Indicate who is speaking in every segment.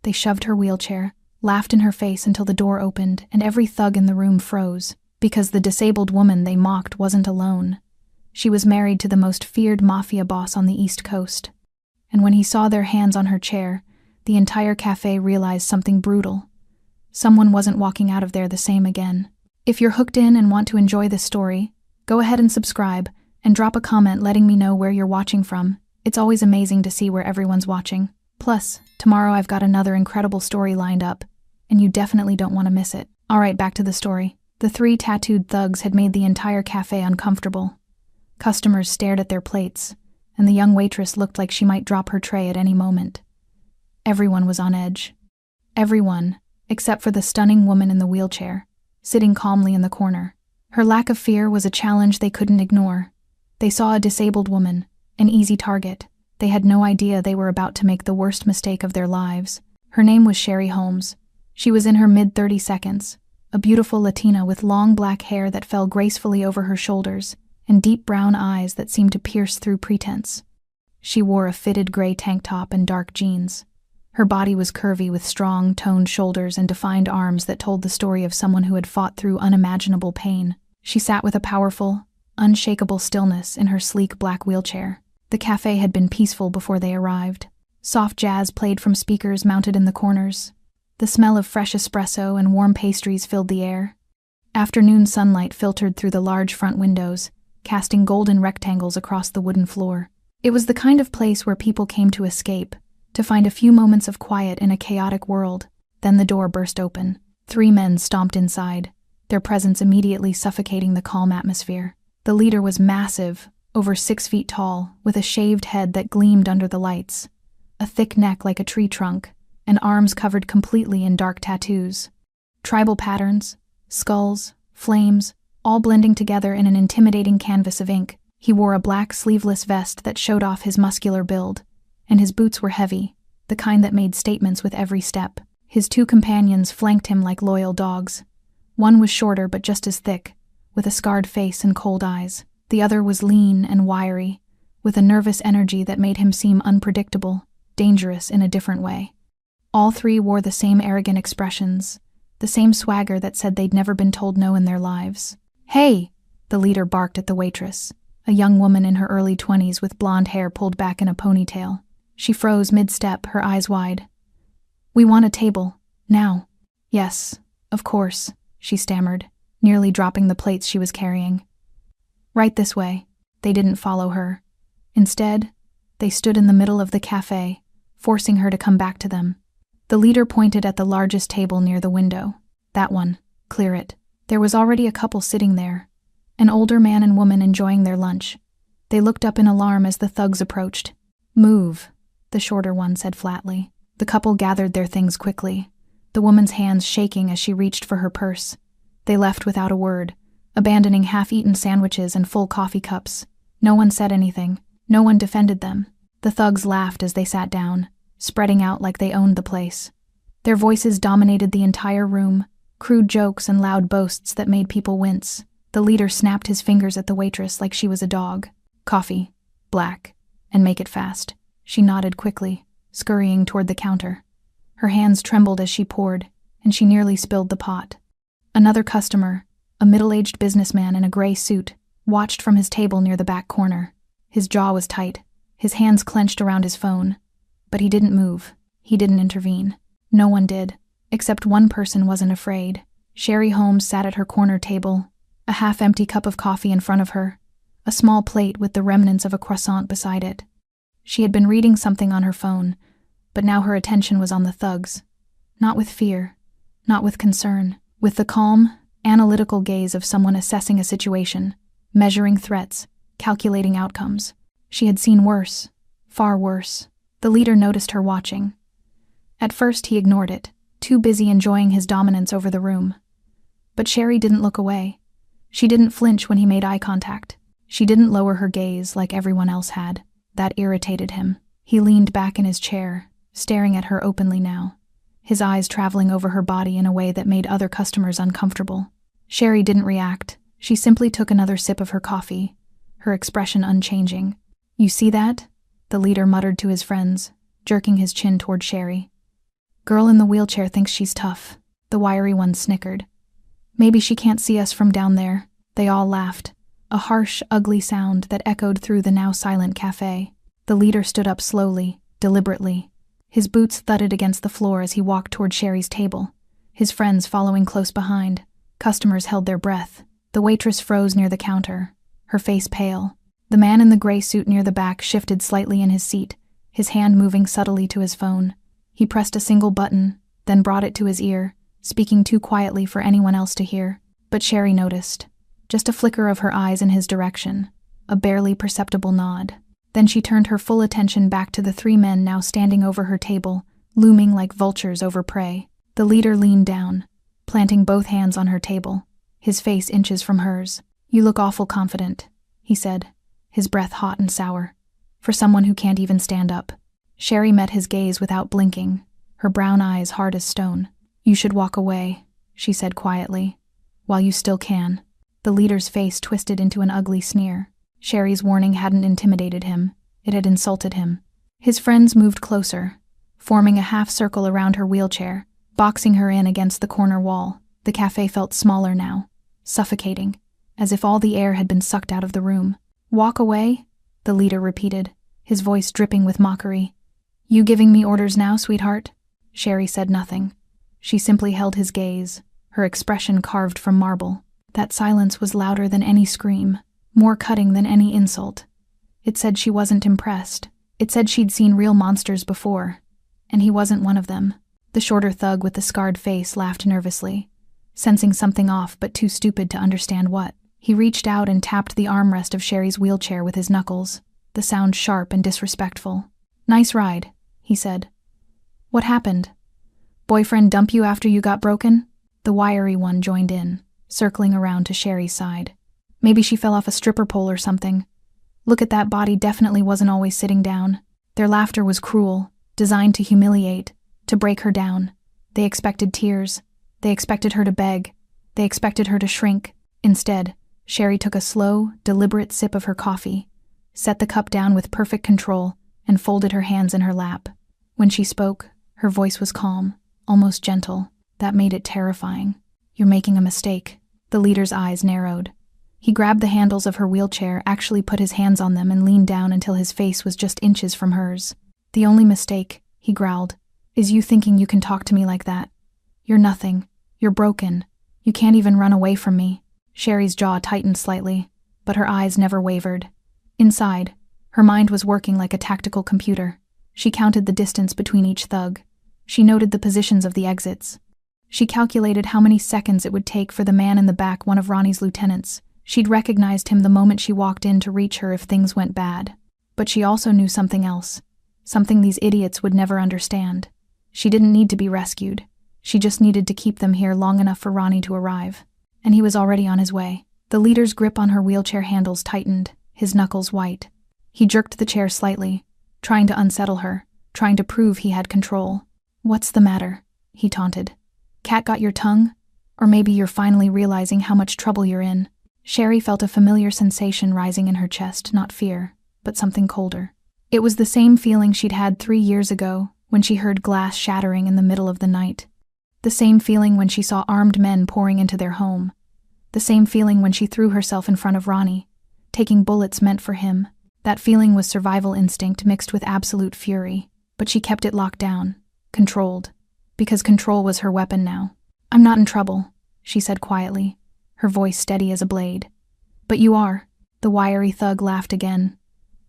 Speaker 1: They shoved her wheelchair, laughed in her face until the door opened, and every thug in the room froze, because the disabled woman they mocked wasn't alone. She was married to the most feared mafia boss on the East Coast. And when he saw their hands on her chair, the entire cafe realized something brutal. Someone wasn't walking out of there the same again. If you're hooked in and want to enjoy this story, go ahead and subscribe, and drop a comment letting me know where you're watching from. It's always amazing to see where everyone's watching. Plus, tomorrow I've got another incredible story lined up, and you definitely don't want to miss it. Alright, back to the story. The 3 tattooed thugs had made the entire cafe uncomfortable. Customers stared at their plates, and the young waitress looked like she might drop her tray at any moment. Everyone was on edge. Everyone, except for the stunning woman in the wheelchair, sitting calmly in the corner. Her lack of fear was a challenge they couldn't ignore. They saw a disabled woman, an easy target. They had no idea they were about to make the worst mistake of their lives. Her name was Sherry Holmes. She was in her mid-30 seconds, a beautiful Latina with long black hair that fell gracefully over her shoulders and deep brown eyes that seemed to pierce through pretense. She wore a fitted gray tank top and dark jeans. Her body was curvy with strong, toned shoulders and defined arms that told the story of someone who had fought through unimaginable pain. She sat with a powerful, unshakable stillness in her sleek black wheelchair. The cafe had been peaceful before they arrived. Soft jazz played from speakers mounted in the corners. The smell of fresh espresso and warm pastries filled the air. Afternoon sunlight filtered through the large front windows, casting golden rectangles across the wooden floor. It was the kind of place where people came to escape, to find a few moments of quiet in a chaotic world. Then the door burst open. 3 men stomped inside, their presence immediately suffocating the calm atmosphere. The leader was massive, over 6 feet tall, with a shaved head that gleamed under the lights, a thick neck like a tree trunk, and arms covered completely in dark tattoos. Tribal patterns, skulls, flames, all blending together in an intimidating canvas of ink. He wore a black sleeveless vest that showed off his muscular build, and his boots were heavy, the kind that made statements with every step. His 2 companions flanked him like loyal dogs. One was shorter but just as thick, with a scarred face and cold eyes. The other was lean and wiry, with a nervous energy that made him seem unpredictable, dangerous in a different way. All 3 wore the same arrogant expressions, the same swagger that said they'd never been told no in their lives. "Hey!" the leader barked at the waitress, a young woman in her early 20s with blonde hair pulled back in a ponytail. She froze mid-step, her eyes wide. "We want a table, now." "Yes, of course," she stammered, nearly dropping the plates she was carrying. "Right this way." They didn't follow her. Instead, they stood in the middle of the cafe, forcing her to come back to them. The leader pointed at the largest table near the window. "That one. Clear it." There was already a couple sitting there, an older man and woman enjoying their lunch. They looked up in alarm as the thugs approached. "Move," the shorter one said flatly. The couple gathered their things quickly, the woman's hands shaking as she reached for her purse. They left without a word, abandoning half-eaten sandwiches and full coffee cups. No one said anything. No one defended them. The thugs laughed as they sat down, spreading out like they owned the place. Their voices dominated the entire room, crude jokes and loud boasts that made people wince. The leader snapped his fingers at the waitress like she was a dog. "Coffee, black, and make it fast." She nodded quickly, scurrying toward the counter. Her hands trembled as she poured, and she nearly spilled the pot. Another customer, a middle-aged businessman in a gray suit, watched from his table near the back corner. His jaw was tight, his hands clenched around his phone. But he didn't move. He didn't intervene. No one did, except one person wasn't afraid. Sherry Holmes sat at her corner table, a half-empty cup of coffee in front of her, a small plate with the remnants of a croissant beside it. She had been reading something on her phone, but now her attention was on the thugs. Not with fear, not with concern, with the calm, analytical gaze of someone assessing a situation, measuring threats, calculating outcomes. She had seen worse, far worse. The leader noticed her watching. At first he ignored it, too busy enjoying his dominance over the room. But Sherry didn't look away. She didn't flinch when he made eye contact. She didn't lower her gaze like everyone else had. That irritated him. He leaned back in his chair, staring at her openly now, his eyes traveling over her body in a way that made other customers uncomfortable. Sherry didn't react. She simply took another sip of her coffee, her expression unchanging. "You see that?" the leader muttered to his friends, jerking his chin toward Sherry. Girl in the wheelchair thinks she's tough. The wiry one snickered. Maybe she can't see us from down there. They all laughed. A harsh, ugly sound that echoed through the now silent cafe. The leader stood up slowly, deliberately. His boots thudded against the floor as he walked toward Sherry's table, his friends following close behind. Customers held their breath. The waitress froze near the counter, her face pale. The man in the gray suit near the back shifted slightly in his seat, his hand moving subtly to his phone. He pressed a single button, then brought it to his ear, speaking too quietly for anyone else to hear. But Sherry noticed. Just a flicker of her eyes in his direction, a barely perceptible nod. Then she turned her full attention back to the three men now standing over her table, looming like vultures over prey. The leader leaned down, planting both hands on her table, his face inches from hers. "You look awful confident," he said, his breath hot and sour. "For someone who can't even stand up." Sherry met his gaze without blinking, her brown eyes hard as stone. "You should walk away," she said quietly, "while you still can." The leader's face twisted into an ugly sneer. Sherry's warning hadn't intimidated him, it had insulted him. His friends moved closer, forming a half circle around her wheelchair, boxing her in against the corner wall. The cafe felt smaller now, suffocating, as if all the air had been sucked out of the room. "Walk away?" the leader repeated, his voice dripping with mockery. "You giving me orders now, sweetheart?" Sherry said nothing. She simply held his gaze, her expression carved from marble. That silence was louder than any scream, more cutting than any insult. It said she wasn't impressed. It said she'd seen real monsters before, and he wasn't one of them. The shorter thug with the scarred face laughed nervously, sensing something off but too stupid to understand what. He reached out and tapped the armrest of Sherry's wheelchair with his knuckles, the sound sharp and disrespectful. "Nice ride," he said. "What happened? Boyfriend dump you after you got broken?" The wiry one joined in, circling around to Sherry's side. "Maybe she fell off a stripper pole or something. Look at that body, definitely wasn't always sitting down." Their laughter was cruel, designed to humiliate, to break her down. They expected tears. They expected her to beg. They expected her to shrink. Instead, Sherry took a slow, deliberate sip of her coffee, set the cup down with perfect control, and folded her hands in her lap. When she spoke, her voice was calm, almost gentle. That made it terrifying. "You're making a mistake." The leader's eyes narrowed. He grabbed the handles of her wheelchair, actually put his hands on them, and leaned down until his face was just inches from hers. "The only mistake," he growled, "is you thinking you can talk to me like that. You're nothing. You're broken. You can't even run away from me." Sherry's jaw tightened slightly, but her eyes never wavered. Inside, her mind was working like a tactical computer. She counted the distance between each thug. She noted the positions of the exits. She calculated how many seconds it would take for the man in the back, one of Ronnie's lieutenants. She'd recognized him the moment she walked in, to reach her if things went bad. But she also knew something else, something these idiots would never understand. She didn't need to be rescued. She just needed to keep them here long enough for Ronnie to arrive. And he was already on his way. The leader's grip on her wheelchair handles tightened, his knuckles white. He jerked the chair slightly, trying to unsettle her, trying to prove he had control. "What's the matter?" he taunted. "Cat got your tongue? Or maybe you're finally realizing how much trouble you're in." Sherry felt a familiar sensation rising in her chest, not fear, but something colder. It was the same feeling she'd had 3 years ago, when she heard glass shattering in the middle of the night. The same feeling when she saw armed men pouring into their home. The same feeling when she threw herself in front of Ronnie, taking bullets meant for him. That feeling was survival instinct mixed with absolute fury, but she kept it locked down, controlled, because control was her weapon now. "I'm not in trouble," she said quietly, her voice steady as a blade. "But you are." The wiry thug laughed again,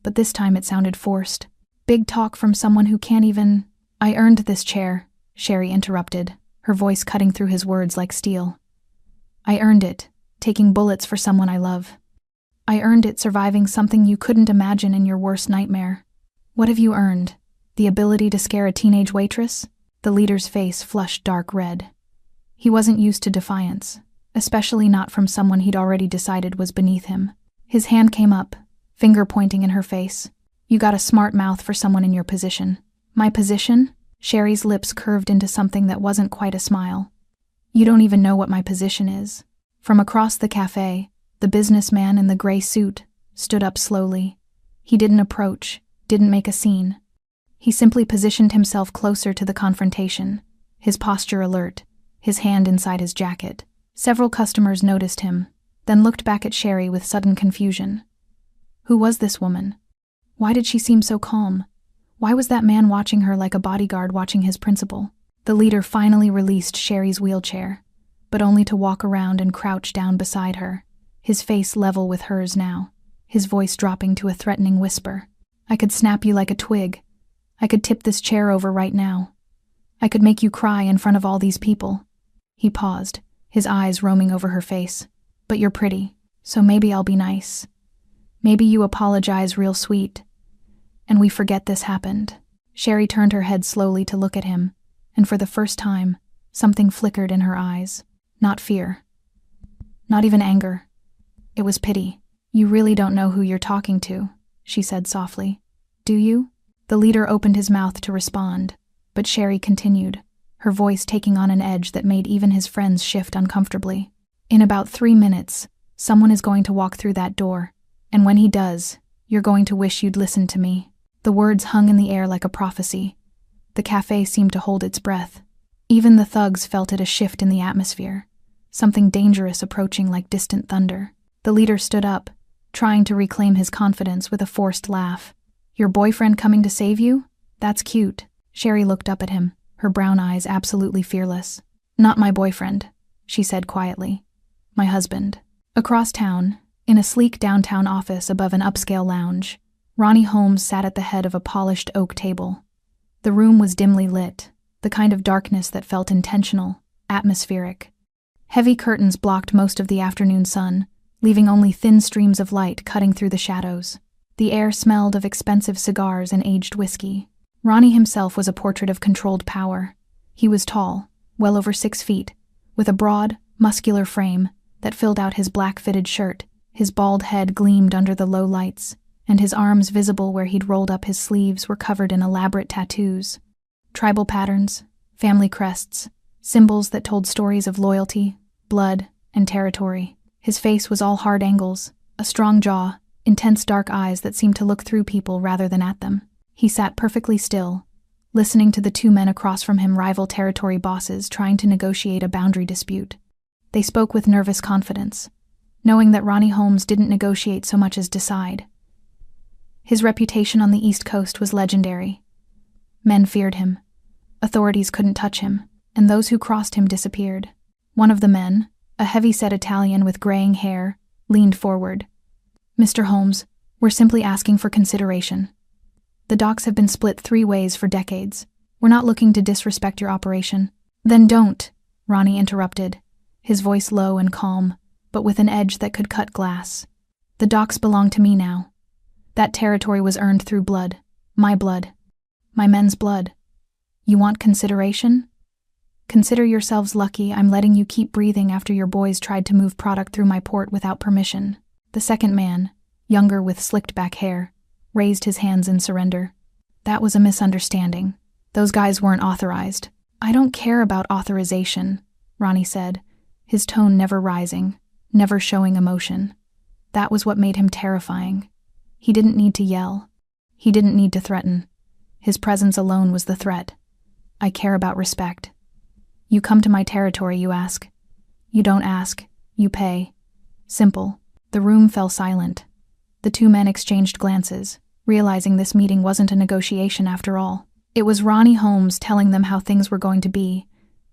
Speaker 1: but this time it sounded forced. "Big talk from someone who can't even—" "I earned this chair," Sherry interrupted, her voice cutting through his words like steel. "I earned it, taking bullets for someone I love. I earned it surviving something you couldn't imagine in your worst nightmare." "What have you earned? The ability to scare a teenage waitress?" The leader's face flushed dark red. He wasn't used to defiance, especially not from someone he'd already decided was beneath him. His hand came up, finger pointing in her face. "You got a smart mouth for someone in your position." "My position?" Sherry's lips curved into something that wasn't quite a smile. "You don't even know what my position is." From across the cafe, the businessman in the gray suit stood up slowly. He didn't approach, didn't make a scene. He simply positioned himself closer to the confrontation, his posture alert, his hand inside his jacket. Several customers noticed him, then looked back at Sherry with sudden confusion. Who was this woman? Why did she seem so calm? Why was that man watching her like a bodyguard watching his principal? The leader finally released Sherry's wheelchair, but only to walk around and crouch down beside her, his face level with hers now, his voice dropping to a threatening whisper. I could snap you like a twig. I could tip this chair over right now. I could make you cry in front of all these people. He paused, his eyes roaming over her face. But you're pretty, so maybe I'll be nice. Maybe you apologize real sweet. And we forget this happened. Sherry turned her head slowly to look at him, and for the first time, something flickered in her eyes. Not fear. Not even anger. It was pity. You really don't know who you're talking to, she said softly. Do you? The leader opened his mouth to respond, but Sherry continued, her voice taking on an edge that made even his friends shift uncomfortably. In about 3 minutes, someone is going to walk through that door, and when he does, you're going to wish you'd listened to me. The words hung in the air like a prophecy. The cafe seemed to hold its breath. Even the thugs felt it, a shift in the atmosphere, something dangerous approaching like distant thunder. The leader stood up, trying to reclaim his confidence with a forced laugh. Your boyfriend coming to save you? That's cute. Sherry looked up at him, her brown eyes absolutely fearless. Not my boyfriend, she said quietly. My husband. Across town, in a sleek downtown office above an upscale lounge, Ronnie Holmes sat at the head of a polished oak table. The room was dimly lit, the kind of darkness that felt intentional, atmospheric. Heavy curtains blocked most of the afternoon sun, leaving only thin streams of light cutting through the shadows. The air smelled of expensive cigars and aged whiskey. Ronnie himself was a portrait of controlled power. He was tall, well over 6 feet, with a broad, muscular frame that filled out his black-fitted shirt. His bald head gleamed under the low lights, and his arms, visible where he'd rolled up his sleeves, were covered in elaborate tattoos. Tribal patterns, family crests, symbols that told stories of loyalty, blood, and territory. His face was all hard angles, a strong jaw, intense dark eyes that seemed to look through people rather than at them. He sat perfectly still, listening to the 2 men across from him, rival territory bosses trying to negotiate a boundary dispute. They spoke with nervous confidence, knowing that Ronnie Holmes didn't negotiate so much as decide. His reputation on the East Coast was legendary. Men feared him. Authorities couldn't touch him, and those who crossed him disappeared. One of the men, a heavy-set Italian with graying hair, leaned forward. Mr. Holmes, we're simply asking for consideration. The docks have been split 3 ways for decades. We're not looking to disrespect your operation. Then don't, Ronnie interrupted, his voice low and calm, but with an edge that could cut glass. The docks belong to me now. That territory was earned through blood. My blood. My men's blood. You want consideration? Consider yourselves lucky I'm letting you keep breathing after your boys tried to move product through my port without permission. The second man, younger with slicked back hair, raised his hands in surrender. That was a misunderstanding. Those guys weren't authorized. I don't care about authorization, Ronnie said, his tone never rising, never showing emotion. That was what made him terrifying. He didn't need to yell. He didn't need to threaten. His presence alone was the threat. I care about respect. You come to my territory, you ask. You don't ask, you pay. Simple. The room fell silent. The 2 men exchanged glances, realizing this meeting wasn't a negotiation after all. It was Ronnie Holmes telling them how things were going to be,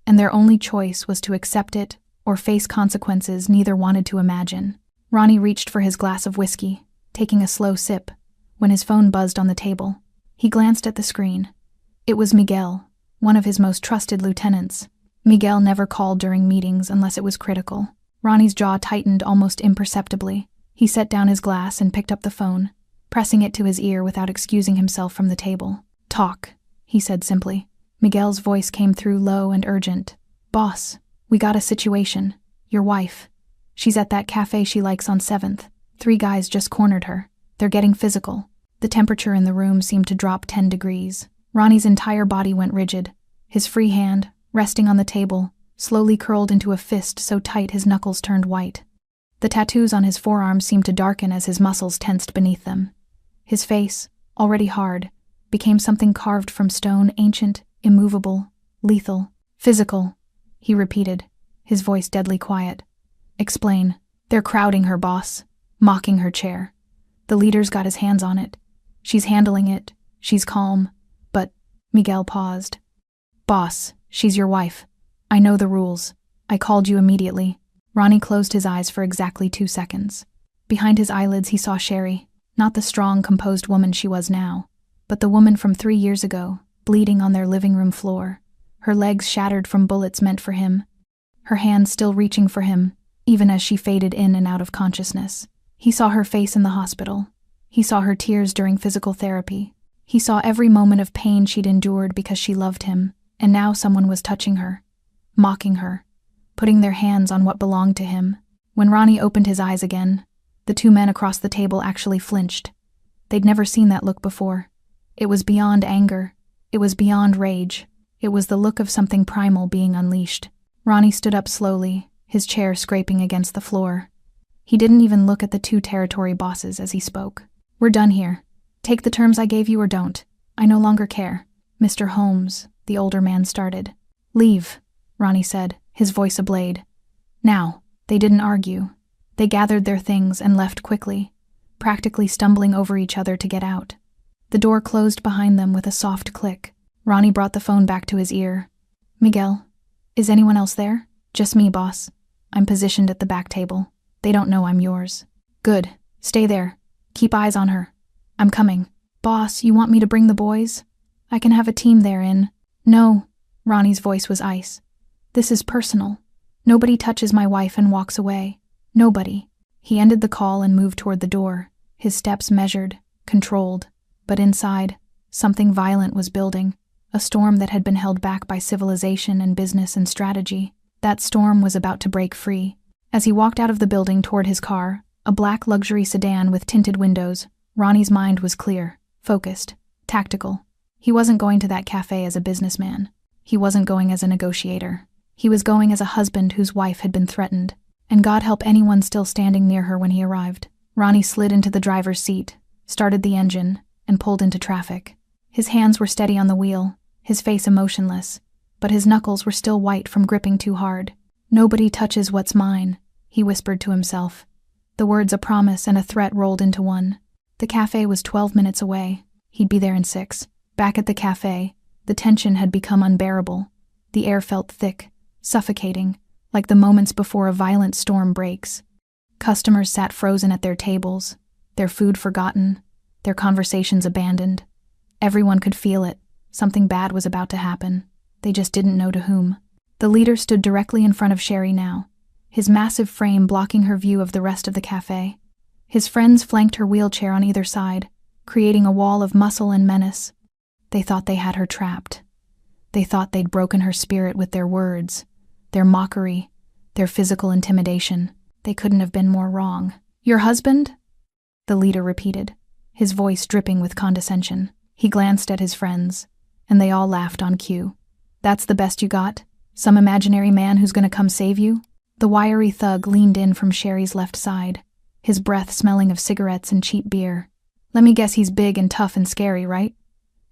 Speaker 1: and their only choice was to accept it or face consequences neither wanted to imagine. Ronnie reached for his glass of whiskey, taking a slow sip, when his phone buzzed on the table. He glanced at the screen. It was Miguel, one of his most trusted lieutenants. Miguel never called during meetings unless it was critical. Ronnie's jaw tightened almost imperceptibly. He set down his glass and picked up the phone, pressing it to his ear without excusing himself from the table. Talk, he said simply. Miguel's voice came through low and urgent. Boss, we got a situation. Your wife. She's at that cafe she likes on 7th. 3 guys just cornered her. They're getting physical. The temperature in the room seemed to drop 10 degrees. Ronnie's entire body went rigid. His free hand, resting on the table, slowly curled into a fist so tight his knuckles turned white. The tattoos on his forearms seemed to darken as his muscles tensed beneath them. His face, already hard, became something carved from stone, ancient, immovable, lethal. Physical, he repeated, his voice deadly quiet. Explain. They're crowding her, boss, mocking her chair. The leader's got his hands on it. She's handling it. She's calm. But, Miguel paused. Boss, she's your wife. I know the rules. I called you immediately. Ronnie closed his eyes for exactly 2 seconds. Behind his eyelids he saw Sherry, not the strong, composed woman she was now, but the woman from 3 years ago, bleeding on their living room floor, her legs shattered from bullets meant for him, her hands still reaching for him, even as she faded in and out of consciousness. He saw her face in the hospital. He saw her tears during physical therapy. He saw every moment of pain she'd endured because she loved him, and now someone was touching her, mocking her, putting their hands on what belonged to him. When Ronnie opened his eyes again, the 2 men across the table actually flinched. They'd never seen that look before. It was beyond anger. It was beyond rage. It was the look of something primal being unleashed. Ronnie stood up slowly, his chair scraping against the floor. He didn't even look at the 2 territory bosses as he spoke. We're done here. Take the terms I gave you or don't. I no longer care. Mr. Holmes, the older man started. Leave, Ronnie said, his voice ablade. Now. They didn't argue. They gathered their things and left quickly, practically stumbling over each other to get out. The door closed behind them with a soft click. Ronnie brought the phone back to his ear. Miguel, is anyone else there? Just me, boss. I'm positioned at the back table. They don't know I'm yours. Good. Stay there. Keep eyes on her. I'm coming. Boss, you want me to bring the boys? I can have a team there in. No. Ronnie's voice was ice. This is personal. Nobody touches my wife and walks away. Nobody. He ended the call and moved toward the door, his steps measured, controlled. But inside, something violent was building, a storm that had been held back by civilization and business and strategy. That storm was about to break free. As he walked out of the building toward his car, a black luxury sedan with tinted windows, Ronnie's mind was clear, focused, tactical. He wasn't going to that cafe as a businessman. He wasn't going as a negotiator. He was going as a husband whose wife had been threatened, and God help anyone still standing near her when he arrived. Ronnie slid into the driver's seat, started the engine, and pulled into traffic. His hands were steady on the wheel, his face emotionless, but his knuckles were still white from gripping too hard. Nobody touches what's mine, he whispered to himself. The words a promise and a threat rolled into one. The cafe was 12 minutes away. He'd be there in 6. Back at the cafe, the tension had become unbearable. The air felt thick, suffocating, like the moments before a violent storm breaks. Customers sat frozen at their tables, their food forgotten, their conversations abandoned. Everyone could feel it. Something bad was about to happen. They just didn't know to whom. The leader stood directly in front of Sherry now, his massive frame blocking her view of the rest of the cafe. His friends flanked her wheelchair on either side, creating a wall of muscle and menace. They thought they had her trapped. They thought they'd broken her spirit with their words, their mockery, their physical intimidation. They couldn't have been more wrong. Your husband? The leader repeated, his voice dripping with condescension. He glanced at his friends, and they all laughed on cue. That's the best you got? Some imaginary man who's gonna come save you? The wiry thug leaned in from Sherry's left side, his breath smelling of cigarettes and cheap beer. Let me guess he's big and tough and scary, right?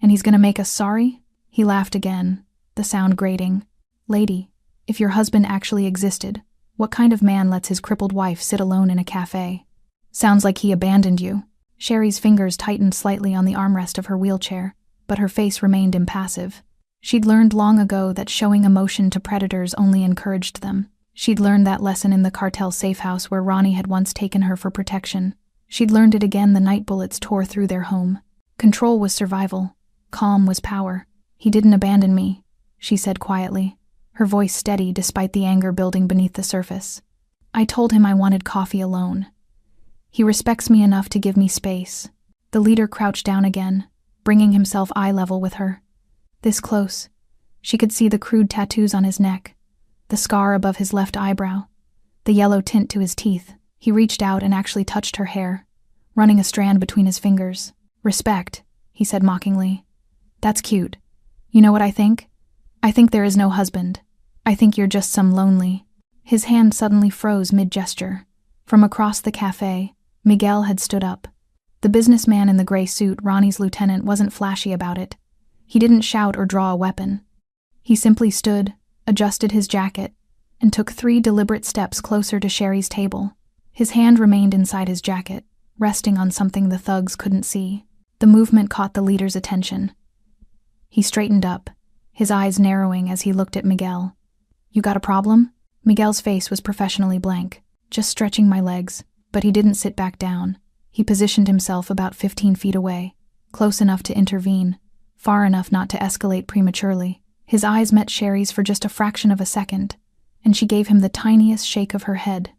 Speaker 1: And he's gonna make us sorry? He laughed again, the sound grating. Lady, if your husband actually existed, what kind of man lets his crippled wife sit alone in a cafe? Sounds like he abandoned you. Sherry's fingers tightened slightly on the armrest of her wheelchair, but her face remained impassive. She'd learned long ago that showing emotion to predators only encouraged them. She'd learned that lesson in the cartel safe house where Ronnie had once taken her for protection. She'd learned it again the night bullets tore through their home. Control was survival. Calm was power. He didn't abandon me, she said quietly, her voice steady despite the anger building beneath the surface. I told him I wanted coffee alone. He respects me enough to give me space. The leader crouched down again, bringing himself eye level with her. This close, she could see the crude tattoos on his neck, the scar above his left eyebrow, the yellow tint to his teeth. He reached out and actually touched her hair, running a strand between his fingers. Respect, he said mockingly. That's cute. You know what I think? I think there is no husband. I think you're just some lonely. His hand suddenly froze mid-gesture. From across the cafe, Miguel had stood up. The businessman in the gray suit, Ronnie's lieutenant, wasn't flashy about it. He didn't shout or draw a weapon. He simply stood, adjusted his jacket, and took 3 deliberate steps closer to Sherry's table. His hand remained inside his jacket, resting on something the thugs couldn't see. The movement caught the leader's attention. He straightened up, his eyes narrowing as he looked at Miguel. "You got a problem?" Miguel's face was professionally blank. "Just stretching my legs," but he didn't sit back down. He positioned himself about 15 feet away, close enough to intervene, far enough not to escalate prematurely. His eyes met Sherry's for just a fraction of a second, and she gave him the tiniest shake of her head.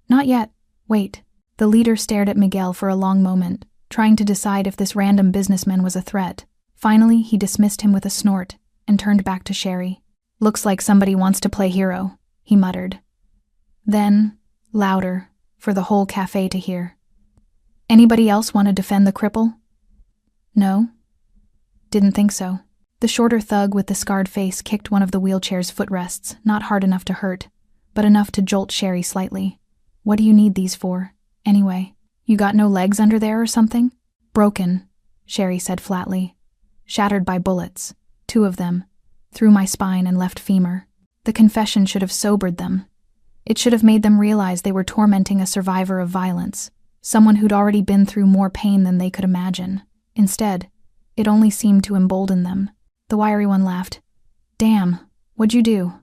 Speaker 1: "Not yet. Wait." The leader stared at Miguel for a long moment, trying to decide if this random businessman was a threat. Finally, he dismissed him with a snort and turned back to Sherry. "Looks like somebody wants to play hero," he muttered. Then, louder, for the whole cafe to hear. "Anybody else want to defend the cripple?" "No? Didn't think so." The shorter thug with the scarred face kicked one of the wheelchair's footrests, not hard enough to hurt, but enough to jolt Sherry slightly. "What do you need these for, anyway? You got no legs under there or something?" "Broken," Sherry said flatly. "Shattered by bullets, 2 of them, through my spine and left femur." The confession should have sobered them. It should have made them realize they were tormenting a survivor of violence, someone who'd already been through more pain than they could imagine. Instead, it only seemed to embolden them. The wiry one laughed. "Damn, what'd you do?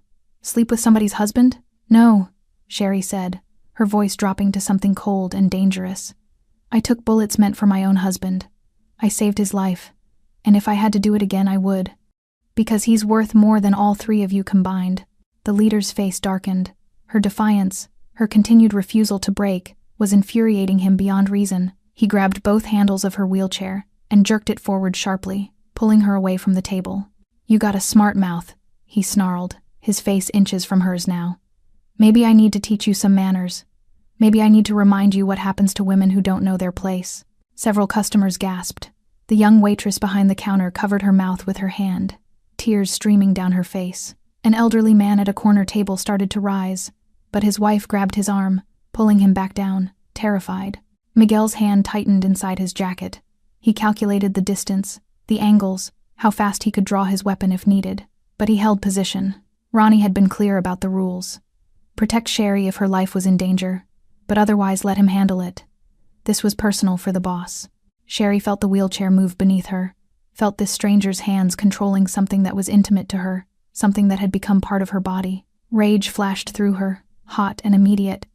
Speaker 1: Sleep with somebody's husband?" "No," Sherry said, her voice dropping to something cold and dangerous. "I took bullets meant for my own husband. I saved his life, and if I had to do it again, I would. Because he's worth more than all 3 of you combined." The leader's face darkened. Her defiance, her continued refusal to break, was infuriating him beyond reason. He grabbed both handles of her wheelchair and jerked it forward sharply, pulling her away from the table. "You got a smart mouth," he snarled, his face inches from hers now. "Maybe I need to teach you some manners. Maybe I need to remind you what happens to women who don't know their place." Several customers gasped. The young waitress behind the counter covered her mouth with her hand, tears streaming down her face. An elderly man at a corner table started to rise, but his wife grabbed his arm, pulling him back down, terrified. Miguel's hand tightened inside his jacket. He calculated the distance, the angles, how fast he could draw his weapon if needed, but he held position. Ronnie had been clear about the rules. Protect Sherry if her life was in danger, but otherwise let him handle it. This was personal for the boss. Sherry felt the wheelchair move beneath her, felt this stranger's hands controlling something that was intimate to her, something that had become part of her body. Rage flashed through her, hot and immediate,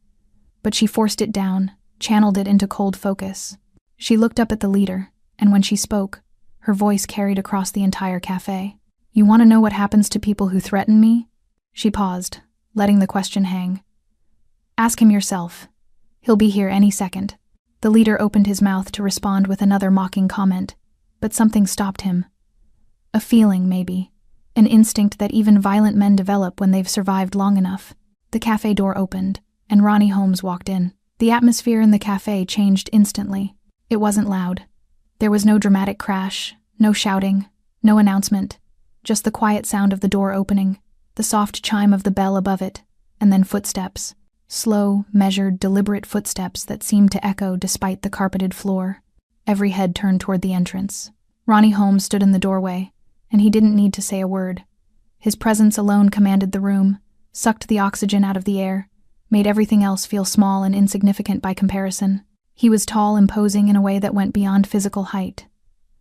Speaker 1: but she forced it down, channeled it into cold focus. She looked up at the leader, and when she spoke, her voice carried across the entire cafe. "You want to know what happens to people who threaten me?" She paused, letting the question hang. "Ask him yourself. He'll be here any second." The leader opened his mouth to respond with another mocking comment, but something stopped him. A feeling, maybe. An instinct that even violent men develop when they've survived long enough. The cafe door opened, and Ronnie Holmes walked in. The atmosphere in the cafe changed instantly. It wasn't loud. There was no dramatic crash, no shouting, no announcement, just the quiet sound of the door opening, the soft chime of the bell above it, and then footsteps. Slow, measured, deliberate footsteps that seemed to echo despite the carpeted floor. Every head turned toward the entrance. Ronnie Holmes stood in the doorway, and he didn't need to say a word. His presence alone commanded the room, sucked the oxygen out of the air, made everything else feel small and insignificant by comparison. He was tall, imposing in a way that went beyond physical height.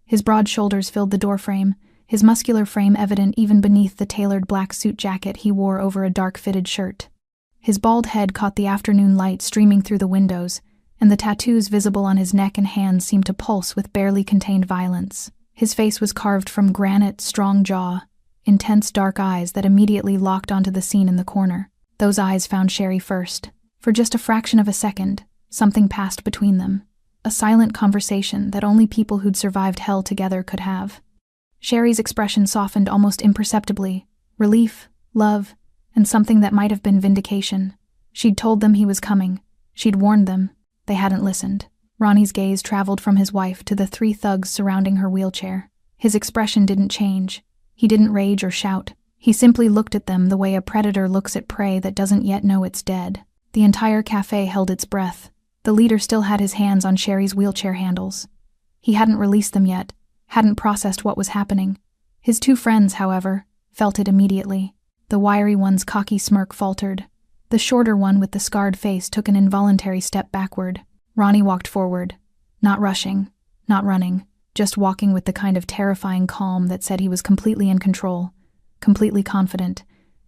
Speaker 1: His broad shoulders filled the doorframe, his muscular frame evident even beneath the tailored black suit jacket he wore over a dark-fitted shirt. His bald head caught the afternoon light streaming through the windows, and the tattoos visible on his neck and hands seemed to pulse with barely contained violence. His face was carved from granite, strong jaw, intense dark eyes that immediately locked onto the scene in the corner. Those eyes found Sherry first. For just a fraction of a second, something passed between them. A silent conversation that only people who'd survived hell together could have. Sherry's expression softened almost imperceptibly. Relief, love, and something that might have been vindication. She'd told them he was coming. She'd warned them. They hadn't listened. Ronnie's gaze traveled from his wife to the 3 thugs surrounding her wheelchair. His expression didn't change. He didn't rage or shout. He simply looked at them the way a predator looks at prey that doesn't yet know it's dead. The entire cafe held its breath. The leader still had his hands on Sherry's wheelchair handles. He hadn't released them yet, hadn't processed what was happening. His 2 friends, however, felt it immediately. The wiry one's cocky smirk faltered. The shorter one with the scarred face took an involuntary step backward. Ronnie walked forward. Not rushing, not running, just walking with the kind of terrifying calm that said he was completely in control, completely confident,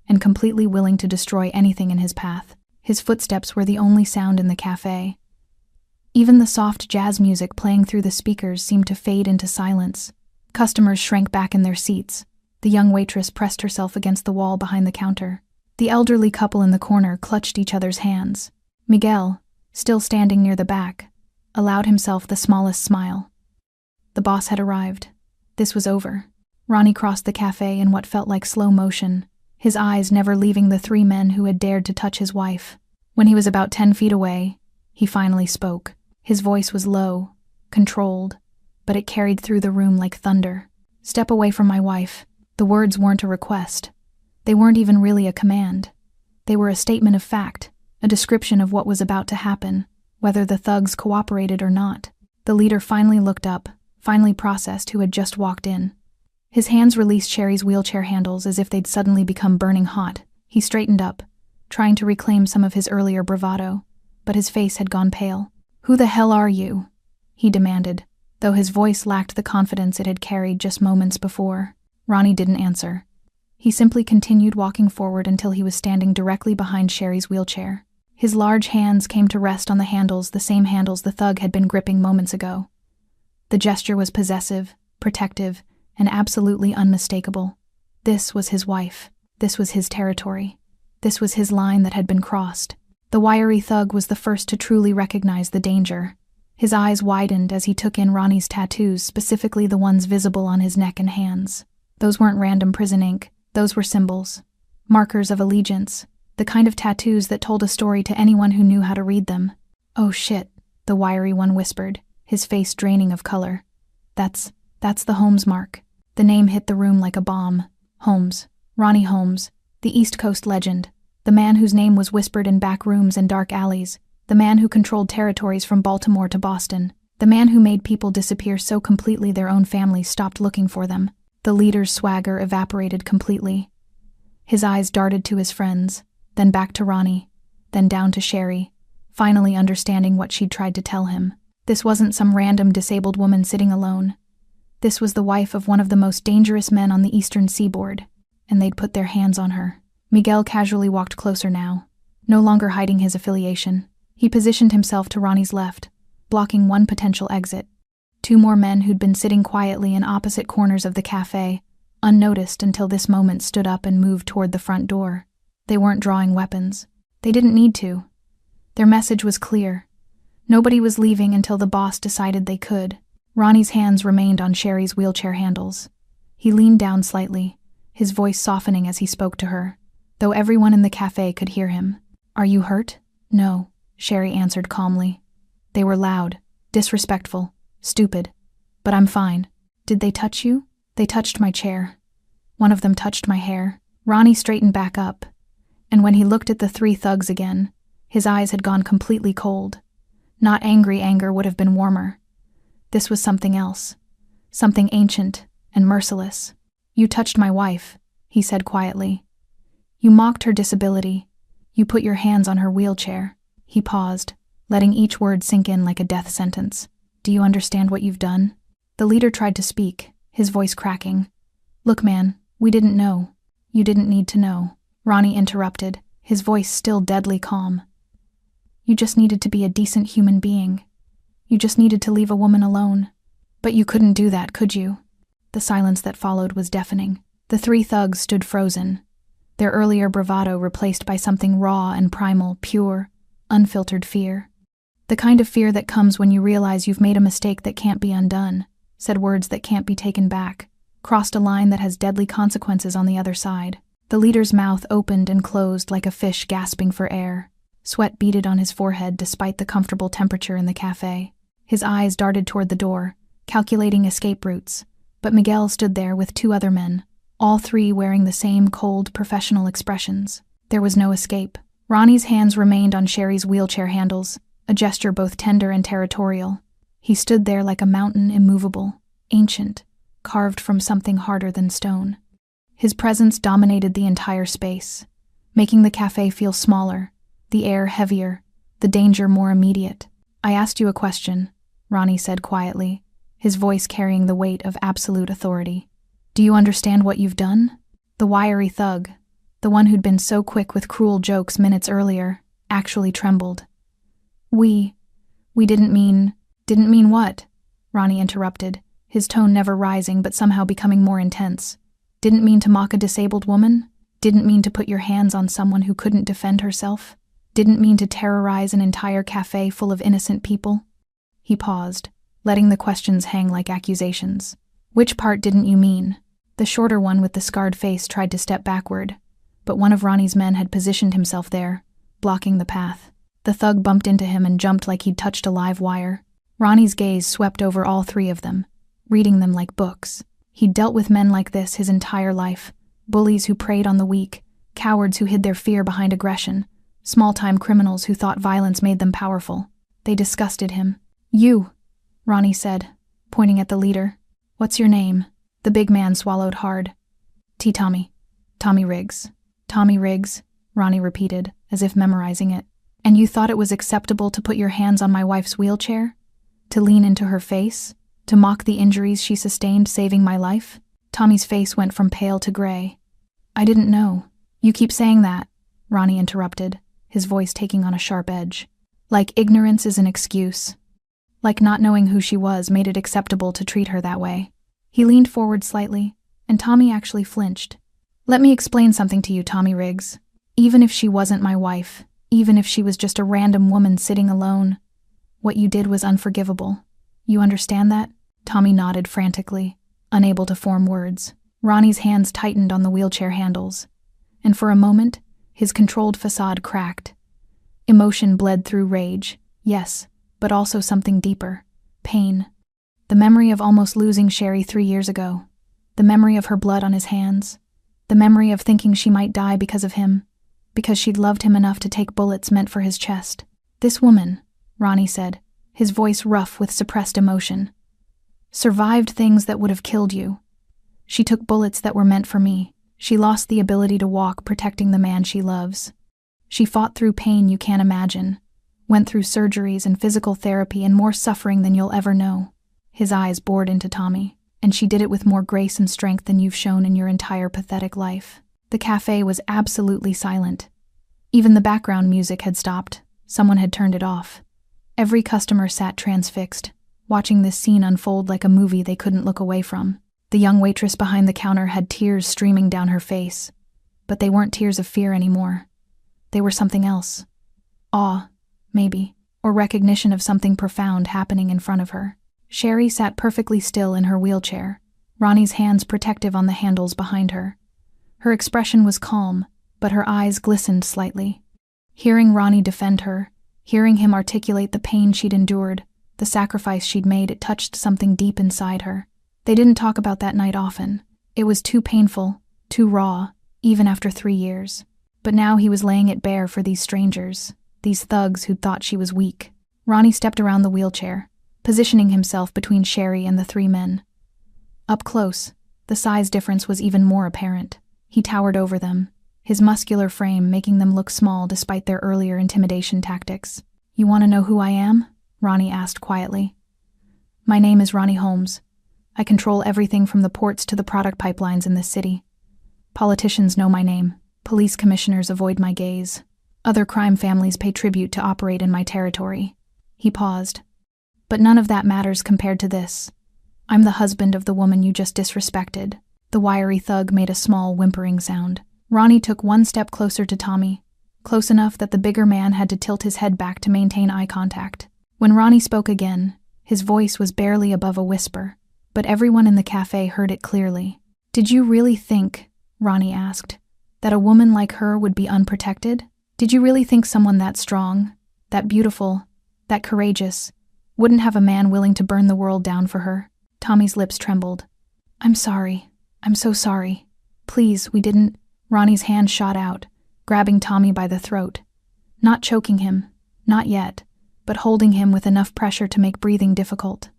Speaker 1: and completely willing to destroy anything in his path. His footsteps were the only sound in the cafe. Even the soft jazz music playing through the speakers seemed to fade into silence. Customers shrank back in their seats. The young waitress pressed herself against the wall behind the counter. The elderly couple in the corner clutched each other's hands. Miguel, still standing near the back, allowed himself the smallest smile. The boss had arrived. This was over. Ronnie crossed the cafe in what felt like slow motion, his eyes never leaving the three men who had dared to touch his wife. When he was about 10 feet away, he finally spoke. His voice was low, controlled, but it carried through the room like thunder. "Step away from my wife." The words weren't a request. They weren't even really a command. They were a statement of fact, a description of what was about to happen, whether the thugs cooperated or not. The leader finally looked up, finally processed who had just walked in. His hands released Sherry's wheelchair handles as if they'd suddenly become burning hot. He straightened up, trying to reclaim some of his earlier bravado, but his face had gone pale. "Who the hell are you?" he demanded, though his voice lacked the confidence it had carried just moments before. Ronnie didn't answer. He simply continued walking forward until he was standing directly behind Sherry's wheelchair. His large hands came to rest on the handles, the same handles the thug had been gripping moments ago. The gesture was possessive, protective, and absolutely unmistakable. This was his wife. This was his territory. This was his line that had been crossed. The wiry thug was the first to truly recognize the danger. His eyes widened as he took in Ronnie's tattoos, specifically the ones visible on his neck and hands. Those weren't random prison ink. Those were symbols. Markers of allegiance. The kind of tattoos that told a story to anyone who knew how to read them. "Oh shit," the wiry one whispered, his face draining of color. That's the Holmes mark." The name hit the room like a bomb. Holmes. Ronnie Holmes. The East Coast legend. The man whose name was whispered in back rooms and dark alleys. The man who controlled territories from Baltimore to Boston. The man who made people disappear so completely their own families stopped looking for them. The leader's swagger evaporated completely. His eyes darted to his friends, then back to Ronnie, then down to Sherry, finally understanding what she'd tried to tell him. This wasn't some random disabled woman sitting alone. This was the wife of one of the most dangerous men on the eastern seaboard, and they'd put their hands on her. Miguel casually walked closer now, no longer hiding his affiliation. He positioned himself to Ronnie's left, blocking one potential exit. Two more men who'd been sitting quietly in opposite corners of the cafe, unnoticed until this moment, stood up and moved toward the front door. They weren't drawing weapons. They didn't need to. Their message was clear. Nobody was leaving until the boss decided they could. Ronnie's hands remained on Sherry's wheelchair handles. He leaned down slightly, his voice softening as he spoke to her, though everyone in the cafe could hear him. "Are you hurt?" "No," Sherry answered calmly. "They were loud, disrespectful, stupid, but I'm fine." "Did they touch you?" "They touched my chair. One of them touched my hair." Ronnie straightened back up, and when he looked at the three thugs again, his eyes had gone completely cold. Not angry anger would have been warmer. This was something else, something ancient and merciless. "You touched my wife," he said quietly. "You mocked her disability. You put your hands on her wheelchair." He paused, letting each word sink in like a death sentence. "Do you understand what you've done?" The leader tried to speak, his voice cracking. "Look, man, we didn't know. You didn't need to know." Ronnie interrupted, his voice still deadly calm. "You just needed to be a decent human being. You just needed to leave a woman alone. But you couldn't do that, could you?" The silence that followed was deafening. The three thugs stood frozen, their earlier bravado replaced by something raw and primal, pure, unfiltered fear. "The kind of fear that comes when you realize you've made a mistake that can't be undone, said words that can't be taken back, crossed a line that has deadly consequences on the other side." The leader's mouth opened and closed like a fish gasping for air. Sweat beaded on his forehead despite the comfortable temperature in the cafe. His eyes darted toward the door, calculating escape routes, but Miguel stood there with two other men, all three wearing the same cold, professional expressions. There was no escape. Ronnie's hands remained on Sherry's wheelchair handles, a gesture both tender and territorial. He stood there like a mountain, immovable, ancient, carved from something harder than stone. His presence dominated the entire space, making the cafe feel smaller, the air heavier, the danger more immediate. "I asked you a question," Ronnie said quietly, his voice carrying the weight of absolute authority. "Do you understand what you've done?" The wiry thug, the one who'd been so quick with cruel jokes minutes earlier, actually trembled. We didn't mean..." "Didn't mean what?" Ronnie interrupted, his tone never rising but somehow becoming more intense. "Didn't mean to mock a disabled woman? Didn't mean to put your hands on someone who couldn't defend herself? Didn't mean to terrorize an entire cafe full of innocent people?" He paused, letting the questions hang like accusations. "Which part didn't you mean?" The shorter one with the scarred face tried to step backward, but one of Ronnie's men had positioned himself there, blocking the path. The thug bumped into him and jumped like he'd touched a live wire. Ronnie's gaze swept over all three of them, reading them like books. He'd dealt with men like this his entire life, bullies who preyed on the weak, cowards who hid their fear behind aggression, small-time criminals who thought violence made them powerful. They disgusted him. "You," Ronnie said, pointing at the leader. "What's your name?" The big man swallowed hard. Tommy. Tommy Riggs." "Tommy Riggs," Ronnie repeated, as if memorizing it. "And you thought it was acceptable to put your hands on my wife's wheelchair? To lean into her face? To mock the injuries she sustained saving my life?" Tommy's face went from pale to gray. "I didn't know." "You keep saying that," Ronnie interrupted, his voice taking on a sharp edge. "Like ignorance is an excuse. Like not knowing who she was made it acceptable to treat her that way." He leaned forward slightly, and Tommy actually flinched. "Let me explain something to you, Tommy Riggs. Even if she wasn't my wife, even if she was just a random woman sitting alone, what you did was unforgivable. You understand that?" Tommy nodded frantically, unable to form words. Ronnie's hands tightened on the wheelchair handles, and for a moment, his controlled facade cracked. Emotion bled through rage, yes, but also something deeper, pain. The memory of almost losing Sherry 3 years ago, the memory of her blood on his hands, the memory of thinking she might die because of him, because she'd loved him enough to take bullets meant for his chest. "This woman," Ronnie said, his voice rough with suppressed emotion, "survived things that would have killed you. She took bullets that were meant for me. She lost the ability to walk, protecting the man she loves. She fought through pain you can't imagine, went through surgeries and physical therapy and more suffering than you'll ever know." His eyes bored into Tommy. "And she did it with more grace and strength than you've shown in your entire pathetic life." The cafe was absolutely silent. Even the background music had stopped. Someone had turned it off. Every customer sat transfixed, watching this scene unfold like a movie they couldn't look away from. The young waitress behind the counter had tears streaming down her face, but they weren't tears of fear anymore. They were something else. Awe, maybe, or recognition of something profound happening in front of her. Sherry sat perfectly still in her wheelchair, Ronnie's hands protective on the handles behind her. Her expression was calm, but her eyes glistened slightly. Hearing Ronnie defend her, hearing him articulate the pain she'd endured, the sacrifice she'd made, it touched something deep inside her. They didn't talk about that night often. It was too painful, too raw, even after 3 years. But now he was laying it bare for these strangers, these thugs who'd thought she was weak. Ronnie stepped around the wheelchair, positioning himself between Sherry and the 3 men. Up close, the size difference was even more apparent. He towered over them, his muscular frame making them look small despite their earlier intimidation tactics. "You want to know who I am?" Ronnie asked quietly. "My name is Ronnie Holmes. I control everything from the ports to the product pipelines in this city. Politicians know my name. Police commissioners avoid my gaze. Other crime families pay tribute to operate in my territory." He paused. "But none of that matters compared to this. I'm the husband of the woman you just disrespected." The wiry thug made a small whimpering sound. Ronnie took 1 step closer to Tommy, close enough that the bigger man had to tilt his head back to maintain eye contact. When Ronnie spoke again, his voice was barely above a whisper, but everyone in the cafe heard it clearly. "Did you really think," Ronnie asked, "that a woman like her would be unprotected? Did you really think someone that strong, that beautiful, that courageous, wouldn't have a man willing to burn the world down for her?" Tommy's lips trembled. "I'm sorry. I'm so sorry. Please, we didn't..." Ronnie's hand shot out, grabbing Tommy by the throat. Not choking him, not yet, but holding him with enough pressure to make breathing difficult.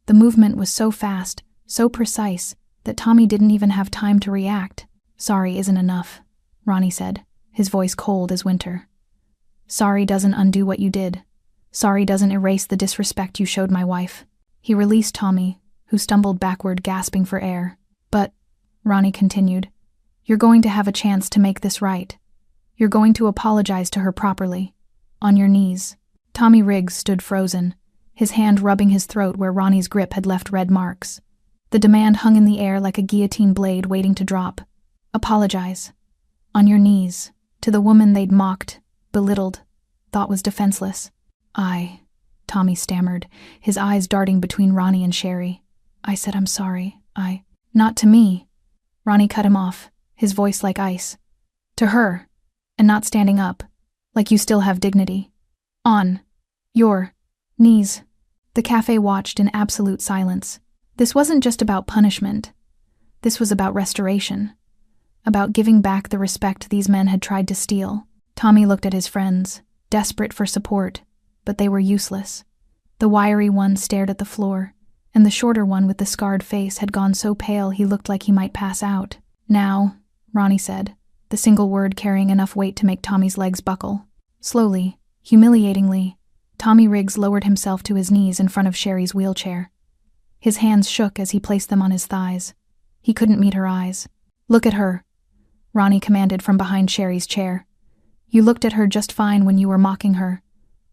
Speaker 1: The movement was so fast, so precise, that Tommy didn't even have time to react. Sorry isn't enough, Ronnie said, his voice cold as winter. Sorry doesn't undo what you did. Sorry doesn't erase the disrespect you showed my wife. He released Tommy, who stumbled backward, gasping for air. But, Ronnie continued, you're going to have a chance to make this right. You're going to apologize to her properly. On your knees. Tommy Riggs stood frozen, his hand rubbing his throat where Ronnie's grip had left red marks. The demand hung in the air like a guillotine blade waiting to drop. Apologize. On your knees. To the woman they'd mocked, belittled, thought was defenseless. Tommy stammered, his eyes darting between Ronnie and Sherry. I said I'm sorry. Not to me. Ronnie cut him off, his voice like ice. To her. And not standing up. Like you still have dignity. On. Your. Knees. The cafe watched in absolute silence. This wasn't just about punishment. This was about restoration. About giving back the respect these men had tried to steal. Tommy looked at his friends, desperate for support, but they were useless. The wiry one stared at the floor, and the shorter one with the scarred face had gone so pale he looked like he might pass out. Now, Ronnie said, the single word carrying enough weight to make Tommy's legs buckle. Slowly, humiliatingly, Tommy Riggs lowered himself to his knees in front of Sherry's wheelchair. His hands shook as he placed them on his thighs. He couldn't meet her eyes. Look at her, Ronnie commanded from behind Sherry's chair. You looked at her just fine when you were mocking her.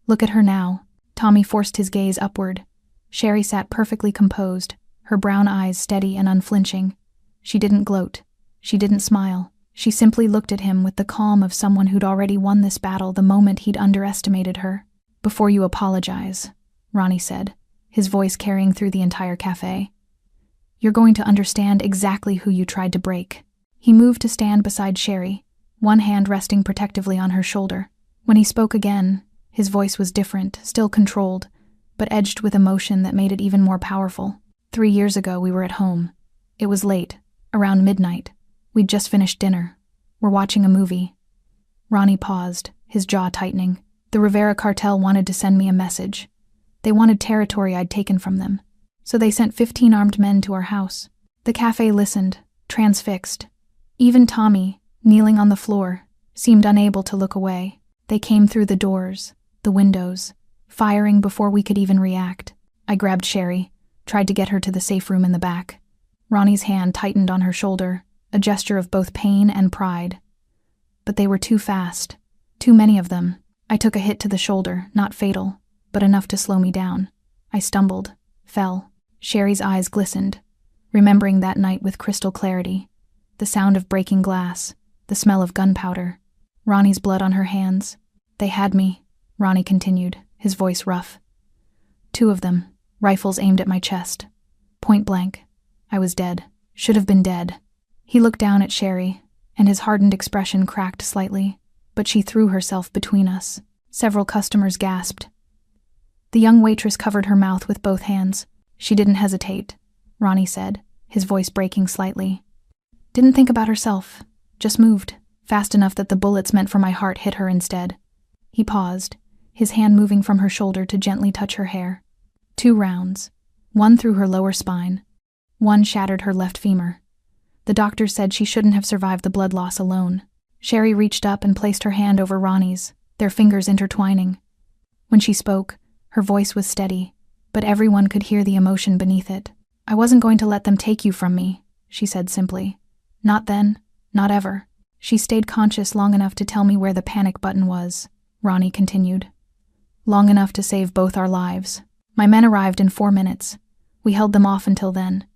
Speaker 1: Look at her now. Tommy forced his gaze upward. Sherry sat perfectly composed, her brown eyes steady and unflinching. She didn't gloat. She didn't smile. She simply looked at him with the calm of someone who'd already won this battle the moment he'd underestimated her. Before you apologize, Ronnie said, his voice carrying through the entire cafe. You're going to understand exactly who you tried to break. He moved to stand beside Sherry, one hand resting protectively on her shoulder. When he spoke again, his voice was different, still controlled, but edged with emotion that made it even more powerful. 3 years ago, we were at home. It was late, around midnight. We'd just finished dinner. We're watching a movie. Ronnie paused, his jaw tightening. The Rivera cartel wanted to send me a message. They wanted territory I'd taken from them. So they sent 15 armed men to our house. The cafe listened, transfixed. Even Tommy, kneeling on the floor, seemed unable to look away. They came through the doors, the windows, firing before we could even react. I grabbed Sherry, tried to get her to the safe room in the back. Ronnie's hand tightened on her shoulder, a gesture of both pain and pride. But they were too fast. Too many of them. I took a hit to the shoulder, not fatal, but enough to slow me down. I stumbled, fell. Sherry's eyes glistened, remembering that night with crystal clarity. The sound of breaking glass, the smell of gunpowder. Ronnie's blood on her hands. They had me, Ronnie continued, his voice rough. 2 of them, rifles aimed at my chest. Point blank. I was dead. Should have been dead. He looked down at Sherry, and his hardened expression cracked slightly, but she threw herself between us. Several customers gasped. The young waitress covered her mouth with both hands. She didn't hesitate, Ronnie said, his voice breaking slightly. Didn't think about herself, just moved, fast enough that the bullets meant for my heart hit her instead. He paused, his hand moving from her shoulder to gently touch her hair. 2 rounds, one through her lower spine, one shattered her left femur. The doctor said she shouldn't have survived the blood loss alone. Sherry reached up and placed her hand over Ronnie's, their fingers intertwining. When she spoke, her voice was steady, but everyone could hear the emotion beneath it. I wasn't going to let them take you from me, she said simply. Not then, not ever. She stayed conscious long enough to tell me where the panic button was, Ronnie continued. Long enough to save both our lives. My men arrived in 4 minutes. We held them off until then.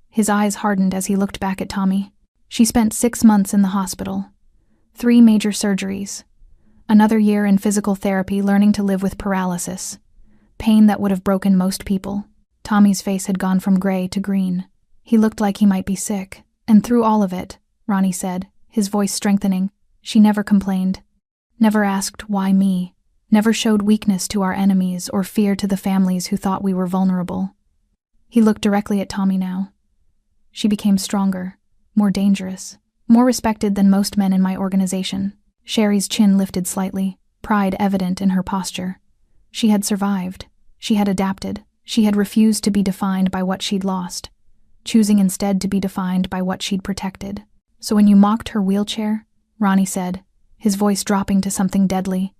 Speaker 1: His eyes hardened as he looked back at Tommy. She spent 6 months in the hospital. 3 major surgeries. Another year in physical therapy learning to live with paralysis. Pain that would have broken most people. Tommy's face had gone from gray to green. He looked like he might be sick. And through all of it, Ronnie said, his voice strengthening, she never complained. Never asked why me. Never showed weakness to our enemies or fear to the families who thought we were vulnerable. He looked directly at Tommy now. She became stronger, more dangerous, more respected than most men in my organization. Sherry's chin lifted slightly, pride evident in her posture. She had survived. She had adapted. She had refused to be defined by what she'd lost, choosing instead to be defined by what she'd protected. So when you mocked her wheelchair, Ronnie said, his voice dropping to something deadly.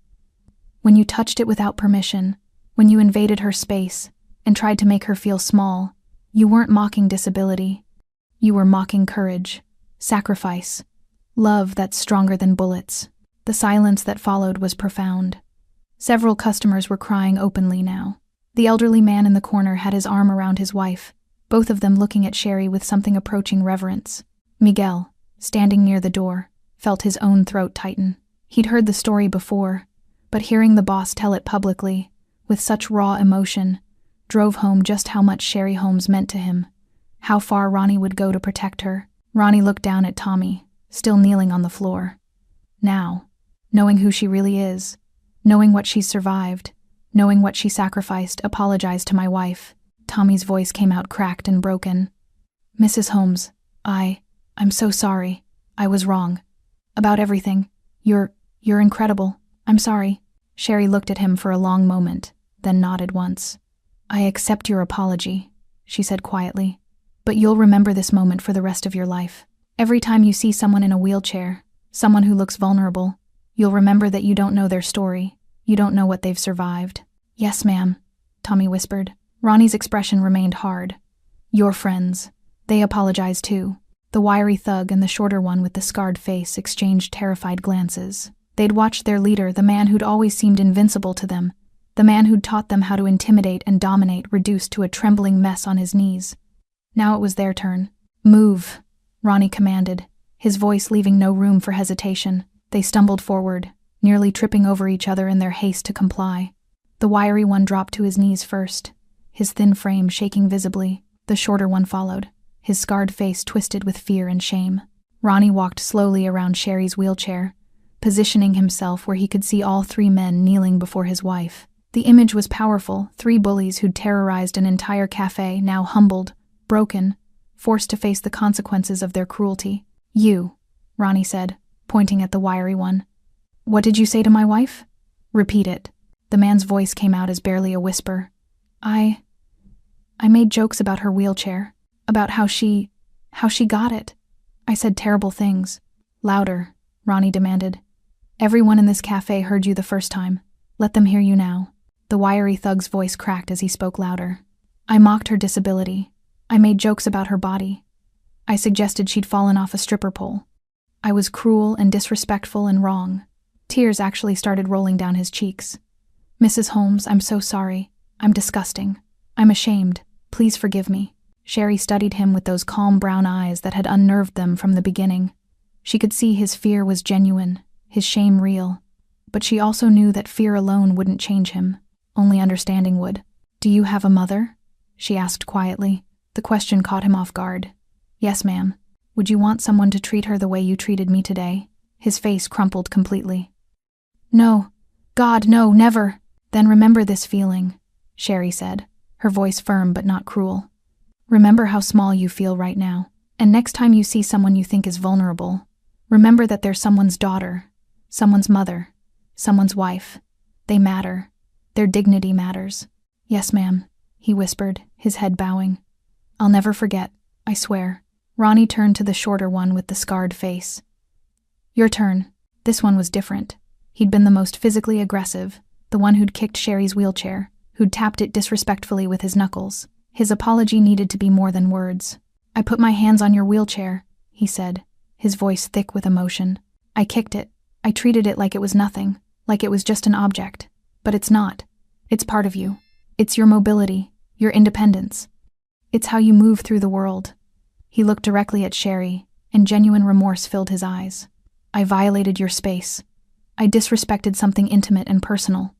Speaker 1: When you touched it without permission, when you invaded her space and tried to make her feel small, you weren't mocking disability. You were mocking courage, sacrifice, love that's stronger than bullets. The silence that followed was profound. Several customers were crying openly now. The elderly man in the corner had his arm around his wife, both of them looking at Sherry with something approaching reverence. Miguel, standing near the door, felt his own throat tighten. He'd heard the story before, but hearing the boss tell it publicly, with such raw emotion, drove home just how much Sherry Holmes meant to him, how far Ronnie would go to protect her. Ronnie looked down at Tommy, still kneeling on the floor. Now, knowing who she really is, knowing what she's survived, knowing what she sacrificed, apologized to my wife. Tommy's voice came out cracked and broken. Mrs. Holmes, I'm so sorry. I was wrong. About everything. You're incredible. I'm sorry. Sherry looked at him for a long moment, then nodded once. I accept your apology, she said quietly. But you'll remember this moment for the rest of your life. Every time you see someone in a wheelchair, someone who looks vulnerable, you'll remember that you don't know their story. You don't know what they've survived. Yes, ma'am, Tommy whispered. Ronnie's expression remained hard. Your friends. They apologized too. The wiry thug and the shorter one with the scarred face exchanged terrified glances. They'd watched their leader, the man who'd always seemed invincible to them, the man who'd taught them how to intimidate and dominate, reduced to a trembling mess on his knees. Now it was their turn. Move, Ronnie commanded, his voice leaving no room for hesitation. They stumbled forward, nearly tripping over each other in their haste to comply. The wiry one dropped to his knees first, his thin frame shaking visibly. The shorter one followed, his scarred face twisted with fear and shame. Ronnie walked slowly around Sherry's wheelchair, positioning himself where he could see all three men kneeling before his wife. The image was powerful, three bullies who'd terrorized an entire cafe, now humbled, broken, forced to face the consequences of their cruelty. You, Ronnie said, pointing at the wiry one. What did you say to my wife? Repeat it. The man's voice came out as barely a whisper. I made jokes about her wheelchair, about how she got it. I said terrible things. Louder, Ronnie demanded. Everyone in this cafe heard you the first time. Let them hear you now. The wiry thug's voice cracked as he spoke louder. I mocked her disability. I made jokes about her body. I suggested she'd fallen off a stripper pole. I was cruel and disrespectful and wrong. Tears actually started rolling down his cheeks. Mrs. Holmes, I'm so sorry. I'm disgusting. I'm ashamed. Please forgive me. Sherry studied him with those calm brown eyes that had unnerved them from the beginning. She could see his fear was genuine, his shame real. But she also knew that fear alone wouldn't change him. Only understanding would. Do you have a mother? She asked quietly. The question caught him off guard. Yes, ma'am. Would you want someone to treat her the way you treated me today? His face crumpled completely. No. God, no, never. Then remember this feeling, Sherry said, her voice firm but not cruel. Remember how small you feel right now. And next time you see someone you think is vulnerable, remember that they're someone's daughter, someone's mother, someone's wife. They matter. Their dignity matters. Yes, ma'am, he whispered, his head bowing. I'll never forget, I swear. Ronnie turned to the shorter one with the scarred face. Your turn. This one was different. He'd been the most physically aggressive, the one who'd kicked Sherry's wheelchair, who'd tapped it disrespectfully with his knuckles. His apology needed to be more than words. I put my hands on your wheelchair, he said, his voice thick with emotion. I kicked it. I treated it like it was nothing, like it was just an object. But it's not. It's part of you. It's your mobility, your independence. It's how you move through the world. He looked directly at Sherry, and genuine remorse filled his eyes. I violated your space. I disrespected something intimate and personal.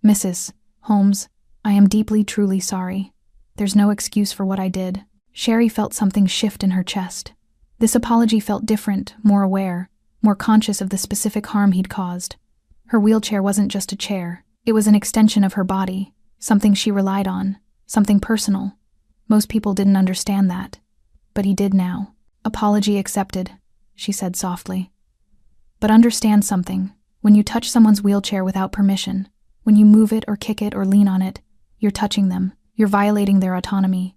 Speaker 1: Mrs. Holmes, I am deeply, truly sorry. There's no excuse for what I did. Sherry felt something shift in her chest. This apology felt different, more aware, more conscious of the specific harm he'd caused. Her wheelchair wasn't just a chair. It was an extension of her body, something she relied on, something personal. Most people didn't understand that. But he did now. Apology accepted, she said softly. But understand something. When you touch someone's wheelchair without permission, when you move it or kick it or lean on it, you're touching them. You're violating their autonomy.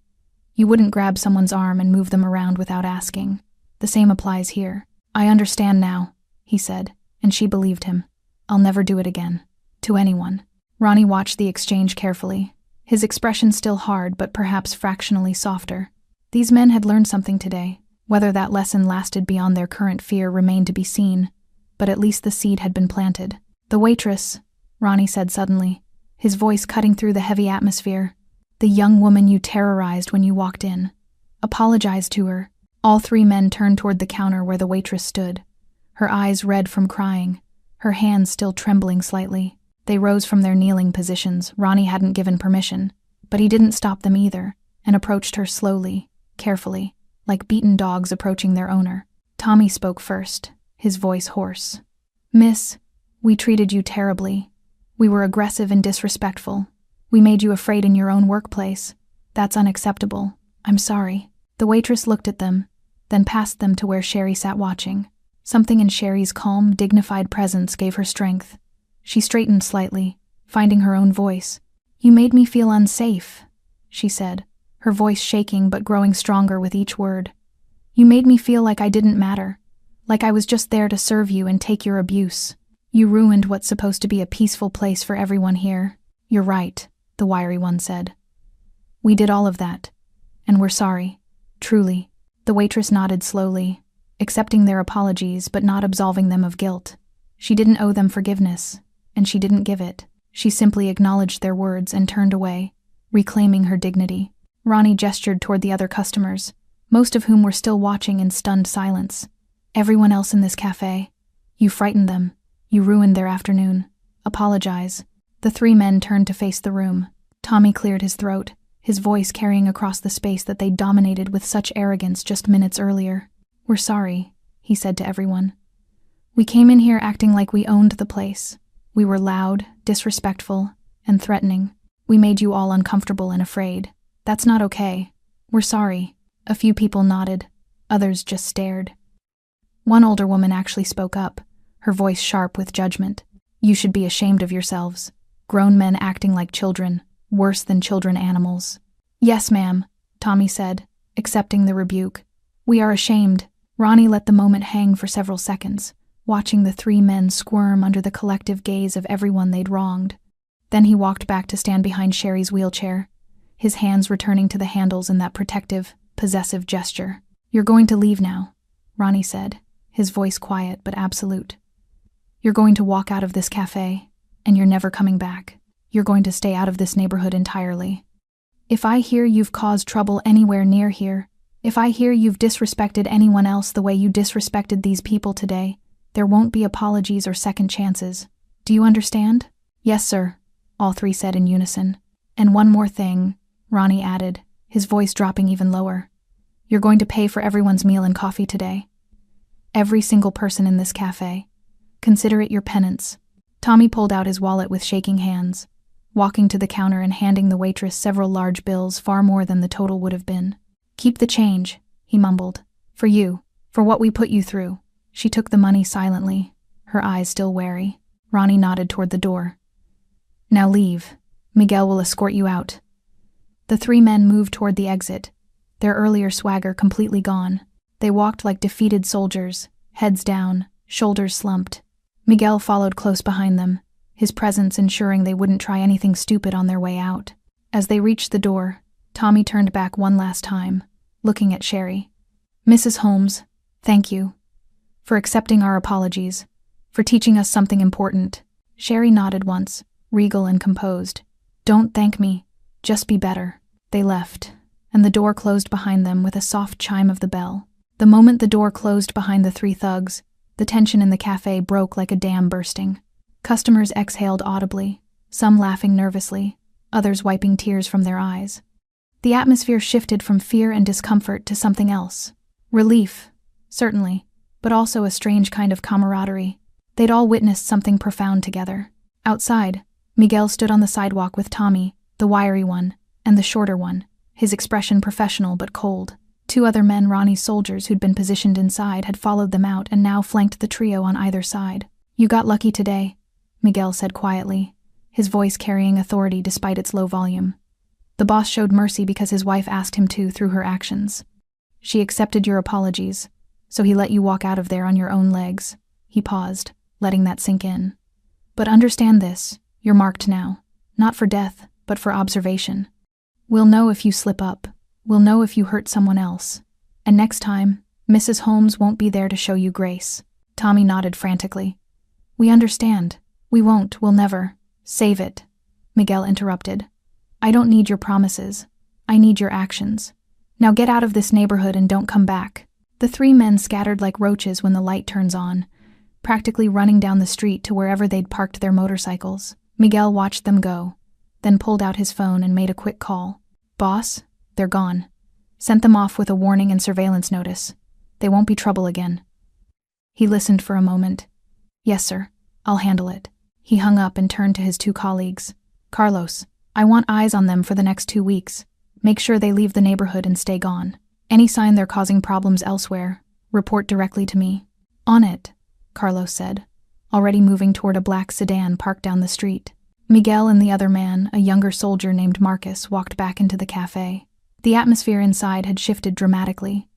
Speaker 1: You wouldn't grab someone's arm and move them around without asking. The same applies here. I understand now, he said, and she believed him. I'll never do it again. To anyone. Ronnie watched the exchange carefully, his expression still hard but perhaps fractionally softer. These men had learned something today. Whether that lesson lasted beyond their current fear remained to be seen, but at least the seed had been planted. The waitress, Ronnie said suddenly, his voice cutting through the heavy atmosphere. The young woman you terrorized when you walked in. Apologize to her. All three men turned toward the counter where the waitress stood, her eyes red from crying, her hands still trembling slightly. They rose from their kneeling positions. Ronnie hadn't given permission, but he didn't stop them either, and approached her slowly, carefully, like beaten dogs approaching their owner. Tommy spoke first, his voice hoarse. Miss, we treated you terribly. We were aggressive and disrespectful. We made you afraid in your own workplace. That's unacceptable. I'm sorry. The waitress looked at them, then passed them to where Sherry sat watching. Something in Sherry's calm, dignified presence gave her strength. She straightened slightly, finding her own voice. You made me feel unsafe, she said, her voice shaking but growing stronger with each word. You made me feel like I didn't matter, like I was just there to serve you and take your abuse. You ruined what's supposed to be a peaceful place for everyone here. You're right, the wiry one said. We did all of that, and we're sorry, truly. The waitress nodded slowly, accepting their apologies but not absolving them of guilt. She didn't owe them forgiveness, and she didn't give it. She simply acknowledged their words and turned away, reclaiming her dignity. Ronnie gestured toward the other customers, most of whom were still watching in stunned silence. Everyone else in this cafe. You frightened them. You ruined their afternoon. Apologize. The three men turned to face the room. Tommy cleared his throat, his voice carrying across the space that they dominated with such arrogance just minutes earlier. We're sorry, he said to everyone. We came in here acting like we owned the place. We were loud, disrespectful, and threatening. We made you all uncomfortable and afraid. That's not okay. We're sorry. A few people nodded. Others just stared. One older woman actually spoke up, her voice sharp with judgment. You should be ashamed of yourselves. Grown men acting like children, worse than children animals. Yes, ma'am, Tommy said, accepting the rebuke. We are ashamed. Ronnie let the moment hang for several seconds, watching the three men squirm under the collective gaze of everyone they'd wronged. Then he walked back to stand behind Sherry's wheelchair, his hands returning to the handles in that protective, possessive gesture. You're going to leave now, Ronnie said, his voice quiet but absolute. You're going to walk out of this cafe, and you're never coming back. You're going to stay out of this neighborhood entirely. If I hear you've caused trouble anywhere near here, if I hear you've disrespected anyone else the way you disrespected these people today, there won't be apologies or second chances. Do you understand? Yes, sir, all three said in unison. And one more thing, Ronnie added, his voice dropping even lower. You're going to pay for everyone's meal and coffee today. Every single person in this cafe. Consider it your penance. Tommy pulled out his wallet with shaking hands, walking to the counter and handing the waitress several large bills, far more than the total would have been. Keep the change, he mumbled. For you, for what we put you through. She took the money silently, her eyes still wary. Ronnie nodded toward the door. Now leave. Miguel will escort you out. The three men moved toward the exit, their earlier swagger completely gone. They walked like defeated soldiers, heads down, shoulders slumped. Miguel followed close behind them, his presence ensuring they wouldn't try anything stupid on their way out. As they reached the door, Tommy turned back one last time, looking at Sherry. Mrs. Holmes, thank you. For accepting our apologies. For teaching us something important. Sherry nodded once, regal and composed. Don't thank me. Just be better. They left, and the door closed behind them with a soft chime of the bell. The moment the door closed behind the three thugs, the tension in the cafe broke like a dam bursting. Customers exhaled audibly, some laughing nervously, others wiping tears from their eyes. The atmosphere shifted from fear and discomfort to something else. Relief, certainly, but also a strange kind of camaraderie. They'd all witnessed something profound together. Outside, Miguel stood on the sidewalk with Tommy, the wiry one, and the shorter one, his expression professional but cold. Two other men, Ronnie's soldiers who'd been positioned inside, had followed them out and now flanked the trio on either side. You got lucky today, Miguel said quietly, his voice carrying authority despite its low volume. The boss showed mercy because his wife asked him to through her actions. She accepted your apologies, So he let you walk out of there on your own legs. He paused, letting that sink in. But understand this, you're marked now. Not for death, but for observation. We'll know if you slip up. We'll know if you hurt someone else. And next time, Mrs. Holmes won't be there to show you grace. Tommy nodded frantically. We understand. We won't, we'll never. Save it. Miguel interrupted. I don't need your promises. I need your actions. Now get out of this neighborhood and don't come back. The three men scattered like roaches when the light turns on, practically running down the street to wherever they'd parked their motorcycles. Miguel watched them go, then pulled out his phone and made a quick call. Boss, they're gone. Sent them off with a warning and surveillance notice. They won't be trouble again. He listened for a moment. Yes, sir. I'll handle it. He hung up and turned to his two colleagues. Carlos, I want eyes on them for the next 2 weeks. Make sure they leave the neighborhood and stay gone. Any sign they're causing problems elsewhere, report directly to me. On it, Carlos said, already moving toward a black sedan parked down the street. Miguel and the other man, a younger soldier named Marcus, walked back into the cafe. The atmosphere inside had shifted dramatically.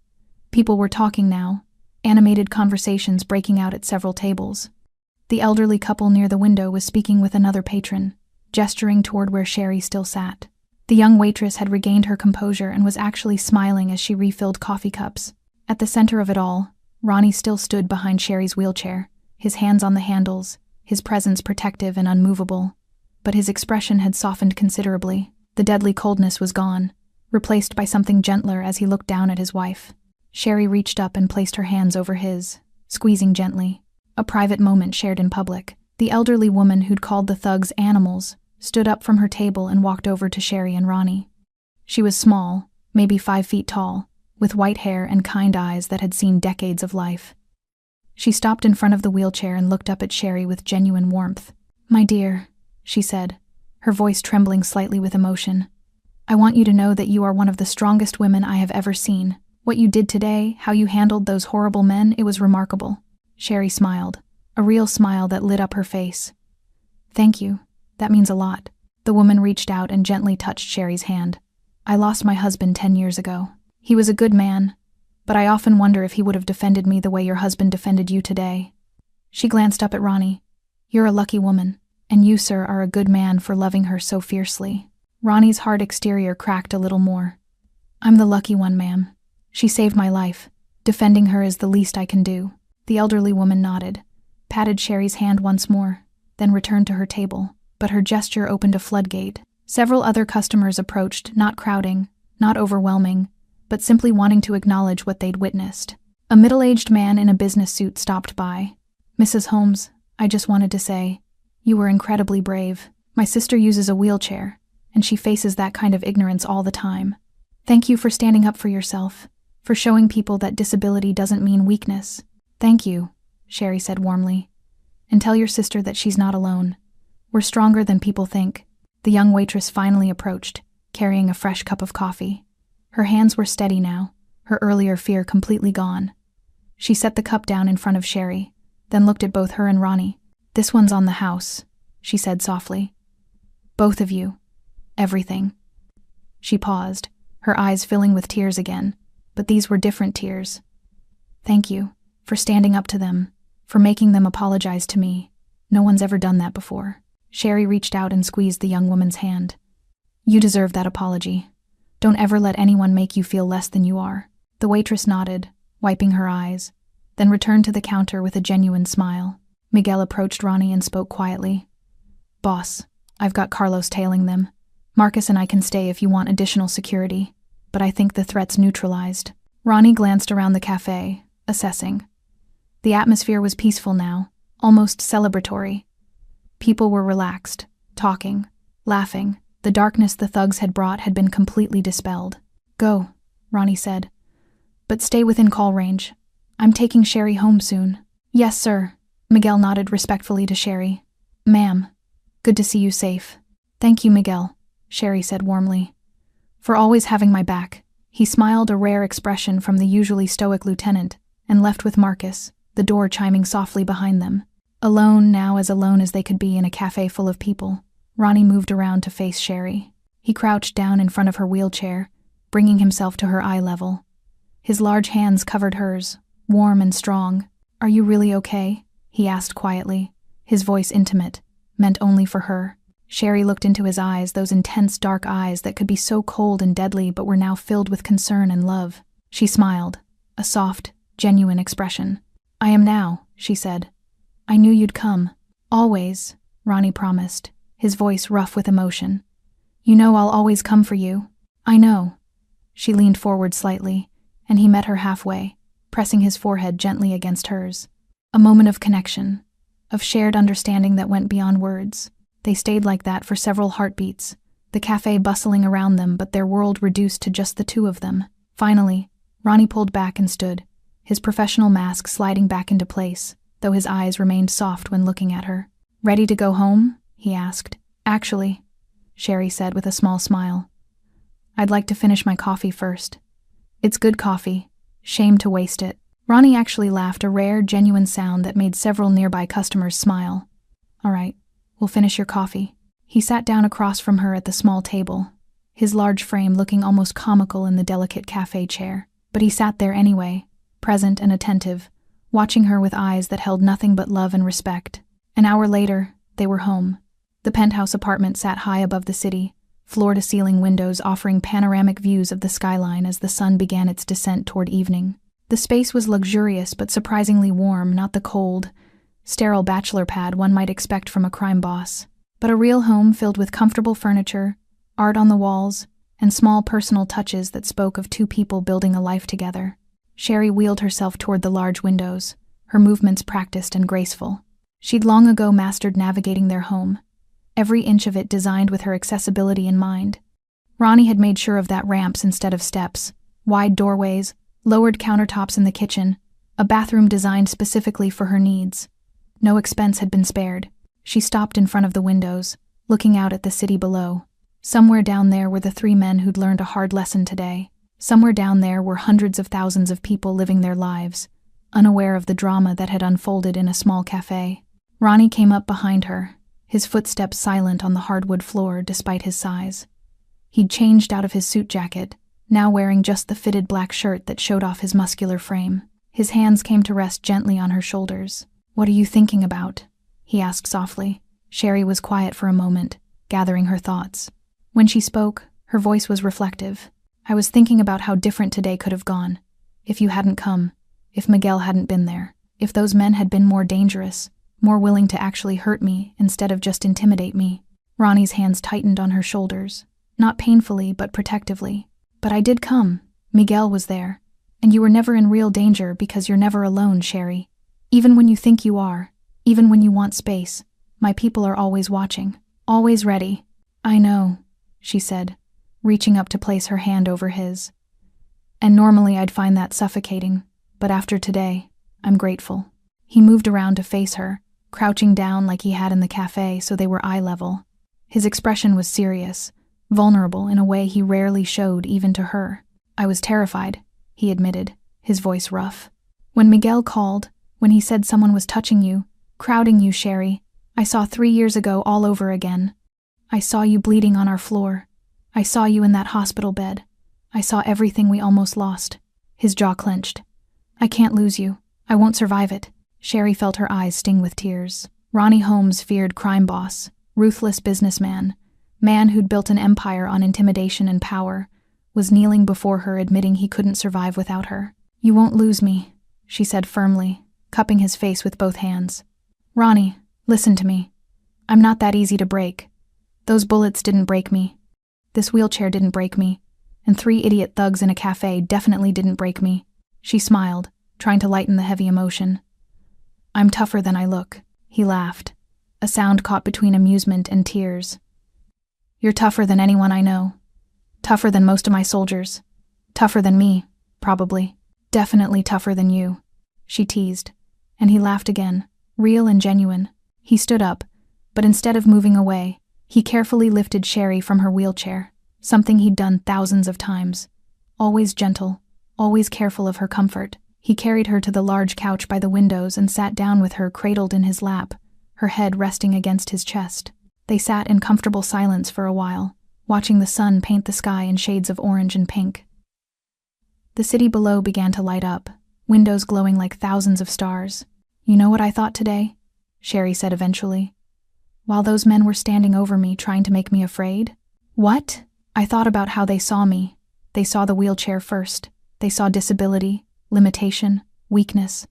Speaker 1: People were talking now, animated conversations breaking out at several tables. The elderly couple near the window was speaking with another patron, gesturing toward where Sherry still sat. The young waitress had regained her composure and was actually smiling as she refilled coffee cups. At the center of it all, Ronnie still stood behind Sherry's wheelchair, his hands on the handles, his presence protective and unmovable. But his expression had softened considerably. The deadly coldness was gone, replaced by something gentler as he looked down at his wife. Sherry reached up and placed her hands over his, squeezing gently. A private moment shared in public. The elderly woman who'd called the thugs animals stood up from her table and walked over to Sherry and Ronnie. She was small, maybe 5 feet tall, with white hair and kind eyes that had seen decades of life. She stopped in front of the wheelchair and looked up at Sherry with genuine warmth. My dear, she said, her voice trembling slightly with emotion. I want you to know that you are one of the strongest women I have ever seen. What you did today, how you handled those horrible men, it was remarkable. Sherry smiled, a real smile that lit up her face. Thank you. That means a lot. The woman reached out and gently touched Sherry's hand. I lost my husband 10 years ago. He was a good man, but I often wonder if he would have defended me the way your husband defended you today. She glanced up at Ronnie. You're a lucky woman, and you, sir, are a good man for loving her so fiercely. Ronnie's hard exterior cracked a little more. I'm the lucky one, ma'am. She saved my life. Defending her is the least I can do. The elderly woman nodded, patted Sherry's hand once more, then returned to her table. But her gesture opened a floodgate. Several other customers approached, not crowding, not overwhelming, but simply wanting to acknowledge what they'd witnessed. A middle-aged man in a business suit stopped by. Mrs. Holmes, I just wanted to say, you were incredibly brave. My sister uses a wheelchair, and she faces that kind of ignorance all the time. Thank you for standing up for yourself, for showing people that disability doesn't mean weakness. Thank you, Sherry said warmly. And tell your sister that she's not alone. We're stronger than people think. The young waitress finally approached, carrying a fresh cup of coffee. Her hands were steady now, her earlier fear completely gone. She set the cup down in front of Sherry, then looked at both her and Ronnie. This one's on the house, she said softly. Both of you. Everything. She paused, her eyes filling with tears again, but these were different tears. Thank you, for standing up to them, for making them apologize to me. No one's ever done that before. Sherry reached out and squeezed the young woman's hand. You deserve that apology. Don't ever let anyone make you feel less than you are. The waitress nodded, wiping her eyes, then returned to the counter with a genuine smile. Miguel approached Ronnie and spoke quietly. Boss, I've got Carlos tailing them. Marcus and I can stay if you want additional security, but I think the threat's neutralized. Ronnie glanced around the cafe, assessing. The atmosphere was peaceful now, almost celebratory. People were relaxed, talking, laughing. The darkness the thugs had brought had been completely dispelled. Go, Ronnie said. But stay within call range. I'm taking Sherry home soon. Yes, sir. Miguel nodded respectfully to Sherry. Ma'am, good to see you safe. Thank you, Miguel, Sherry said warmly. For always having my back. He smiled, a rare expression from the usually stoic lieutenant, and left with Marcus, the door chiming softly behind them. Alone, now as alone as they could be in a cafe full of people, Ronnie moved around to face Sherry. He crouched down in front of her wheelchair, bringing himself to her eye level. His large hands covered hers, warm and strong. "Are you really okay?" he asked quietly, his voice intimate, meant only for her. Sherry looked into his eyes, those intense dark eyes that could be so cold and deadly but were now filled with concern and love. She smiled, a soft, genuine expression. "I am now," she said. "I knew you'd come." "Always," Ronnie promised, his voice rough with emotion. "You know I'll always come for you." "I know." She leaned forward slightly, and he met her halfway, pressing his forehead gently against hers. A moment of connection, of shared understanding that went beyond words. They stayed like that for several heartbeats, the cafe bustling around them but their world reduced to just the two of them. Finally, Ronnie pulled back and stood, his professional mask sliding back into place, though his eyes remained soft when looking at her. "Ready to go home?" he asked. "Actually," Sherry said with a small smile, "I'd like to finish my coffee first. It's good coffee. Shame to waste it." Ronnie actually laughed, a rare, genuine sound that made several nearby customers smile. "All right, we'll finish your coffee." He sat down across from her at the small table, his large frame looking almost comical in the delicate cafe chair. But he sat there anyway, present and attentive, watching her with eyes that held nothing but love and respect. An hour later, they were home. The penthouse apartment sat high above the city, floor-to-ceiling windows offering panoramic views of the skyline as the sun began its descent toward evening. The space was luxurious but surprisingly warm, not the cold, sterile bachelor pad one might expect from a crime boss, but a real home filled with comfortable furniture, art on the walls, and small personal touches that spoke of two people building a life together. Sherry wheeled herself toward the large windows, her movements practiced and graceful. She'd long ago mastered navigating their home, every inch of it designed with her accessibility in mind. Ronnie had made sure of that, ramps instead of steps, wide doorways, lowered countertops in the kitchen, a bathroom designed specifically for her needs. No expense had been spared. She stopped in front of the windows, looking out at the city below. Somewhere down there were the three men who'd learned a hard lesson today. Somewhere down there were hundreds of thousands of people living their lives, unaware of the drama that had unfolded in a small cafe. Ronnie came up behind her, his footsteps silent on the hardwood floor despite his size. He'd changed out of his suit jacket, now wearing just the fitted black shirt that showed off his muscular frame. His hands came to rest gently on her shoulders. "What are you thinking about?" he asked softly. Sherry was quiet for a moment, gathering her thoughts. When she spoke, her voice was reflective. "I was thinking about how different today could have gone. If you hadn't come, if Miguel hadn't been there, if those men had been more dangerous, more willing to actually hurt me instead of just intimidate me." Ronnie's hands tightened on her shoulders, not painfully but protectively. "But I did come. Miguel was there. And you were never in real danger because you're never alone, Sherry. Even when you think you are, even when you want space, my people are always watching, always ready." "I know," she said, reaching up to place her hand over his. "And normally I'd find that suffocating, but after today, I'm grateful." He moved around to face her, crouching down like he had in the cafe so they were eye level. His expression was serious, vulnerable in a way he rarely showed even to her. "I was terrified," he admitted, his voice rough. "When Miguel called, when he said someone was touching you, crowding you, Sherry, I saw 3 years ago all over again. I saw you bleeding on our floor. I saw you in that hospital bed. I saw everything we almost lost." His jaw clenched. "I can't lose you. I won't survive it." Sherry felt her eyes sting with tears. Ronnie Holmes, feared crime boss, ruthless businessman, man who'd built an empire on intimidation and power, was kneeling before her admitting he couldn't survive without her. "You won't lose me," she said firmly, cupping his face with both hands. "Ronnie, listen to me. I'm not that easy to break. Those bullets didn't break me. This wheelchair didn't break me. And 3 idiot thugs in a cafe definitely didn't break me." She smiled, trying to lighten the heavy emotion. "I'm tougher than I look," he laughed, a sound caught between amusement and tears. "You're tougher than anyone I know. Tougher than most of my soldiers. Tougher than me, probably. Definitely tougher than you," she teased, and he laughed again, real and genuine. He stood up, but instead of moving away, he carefully lifted Sherry from her wheelchair, something he'd done thousands of times. Always gentle, always careful of her comfort. He carried her to the large couch by the windows and sat down with her cradled in his lap, her head resting against his chest. They sat in comfortable silence for a while, watching the sun paint the sky in shades of orange and pink. The city below began to light up, windows glowing like thousands of stars. "You know what I thought today?" Sherry said eventually. "While those men were standing over me trying to make me afraid?" "What?" "I thought about how they saw me. They saw the wheelchair first. They saw disability, limitation, weakness.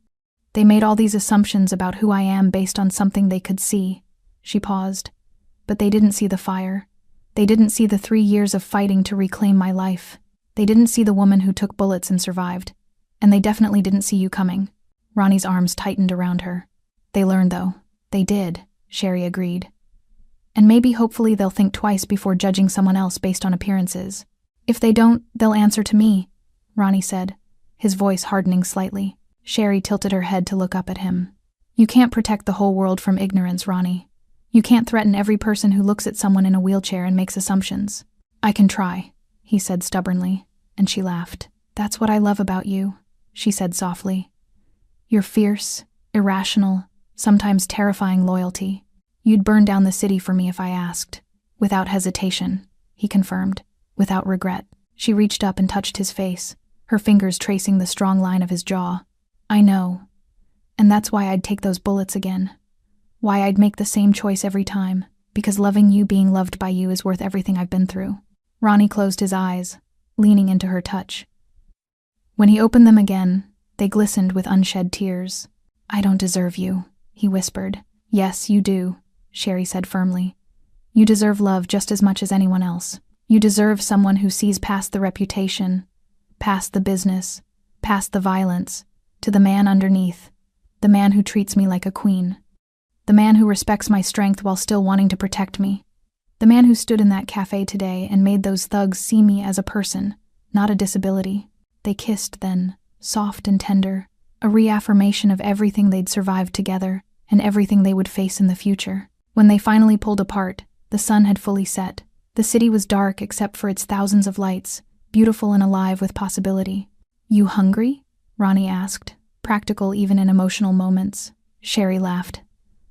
Speaker 1: They made all these assumptions about who I am based on something they could see." She paused. "But they didn't see the fire. They didn't see the 3 years of fighting to reclaim my life. They didn't see the woman who took bullets and survived. And they definitely didn't see you coming." Ronnie's arms tightened around her. "They learned, though." "They did," Sherry agreed. "And maybe hopefully they'll think twice before judging someone else based on appearances. If they don't, they'll answer to me," Ronnie said, his voice hardening slightly. Sherry tilted her head to look up at him. "You can't protect the whole world from ignorance, Ronnie. You can't threaten every person who looks at someone in a wheelchair and makes assumptions." "I can try," he said stubbornly, and she laughed. "That's what I love about you," she said softly. "Your fierce, irrational, sometimes terrifying loyalty. You'd burn down the city for me if I asked." "Without hesitation," he confirmed, "without regret." She reached up and touched his face, her fingers tracing the strong line of his jaw. "I know. And that's why I'd take those bullets again. Why I'd make the same choice every time, because loving you, being loved by you, is worth everything I've been through." Ronnie closed his eyes, leaning into her touch. When he opened them again, they glistened with unshed tears. "I don't deserve you," he whispered. "Yes, you do," Sherry said firmly. "You deserve love just as much as anyone else. You deserve someone who sees past the reputation, past the business, past the violence, to the man underneath, the man who treats me like a queen, the man who respects my strength while still wanting to protect me, the man who stood in that cafe today and made those thugs see me as a person, not a disability." They kissed then, soft and tender, a reaffirmation of everything they'd survived together and everything they would face in the future. When they finally pulled apart, the sun had fully set. The city was dark except for its thousands of lights, beautiful and alive with possibility. "You hungry?" Ronnie asked, practical even in emotional moments. Sherry laughed.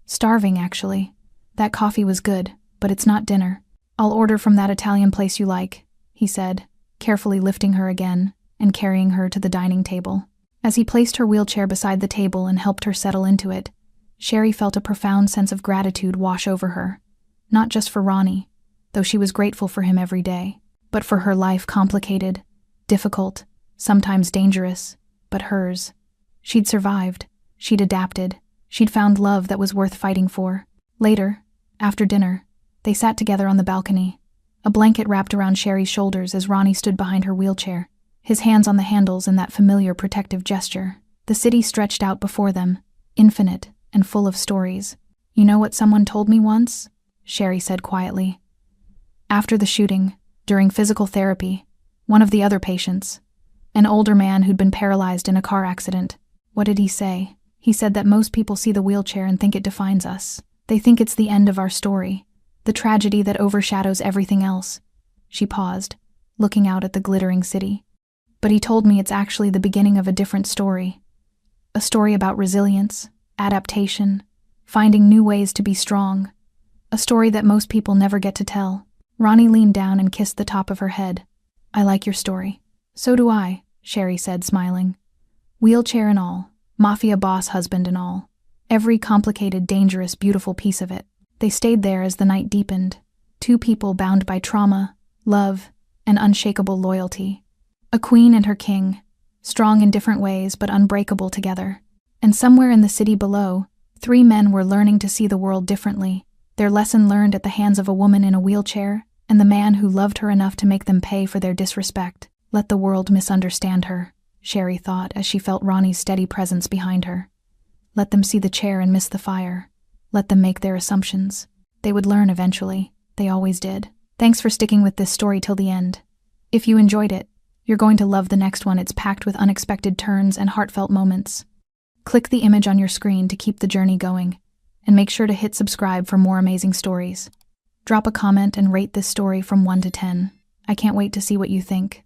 Speaker 1: "Starving, actually. That coffee was good, but it's not dinner. I'll order from that Italian place you like," he said, carefully lifting her again and carrying her to the dining table. As he placed her wheelchair beside the table and helped her settle into it, Sherry felt a profound sense of gratitude wash over her, not just for Ronnie, though she was grateful for him every day, but for her life, complicated, difficult, sometimes dangerous, but hers. She'd survived, she'd adapted, she'd found love that was worth fighting for. Later, after dinner, they sat together on the balcony, a blanket wrapped around Sherry's shoulders as Ronnie stood behind her wheelchair, his hands on the handles in that familiar protective gesture. The city stretched out before them, infinite and full of stories. "You know what someone told me once?" Sherry said quietly. After the shooting, during physical therapy, one of the other patients, an older man who'd been paralyzed in a car accident. "What did he say?" "He said that most people see the wheelchair and think it defines us. They think it's the end of our story, the tragedy that overshadows everything else." She paused, looking out at the glittering city. "But he told me it's actually the beginning of a different story. A story about resilience, adaptation, finding new ways to be strong. A story that most people never get to tell." Ronnie leaned down and kissed the top of her head. "I like your story." "So do I," Sherry said, smiling. "Wheelchair and all, mafia boss husband and all. Every complicated, dangerous, beautiful piece of it." They stayed there as the night deepened, two people bound by trauma, love, and unshakable loyalty. A queen and her king, strong in different ways but unbreakable together. And somewhere in the city below, 3 men were learning to see the world differently, their lesson learned at the hands of a woman in a wheelchair and the man who loved her enough to make them pay for their disrespect. Let the world misunderstand her, Sherry thought as she felt Ronnie's steady presence behind her. Let them see the chair and miss the fire. Let them make their assumptions. They would learn eventually. They always did. Thanks for sticking with this story till the end. If you enjoyed it, you're going to love the next one. It's packed with unexpected turns and heartfelt moments. Click the image on your screen to keep the journey going, and make sure to hit subscribe for more amazing stories. Drop a comment and rate this story from 1 to 10. I can't wait to see what you think.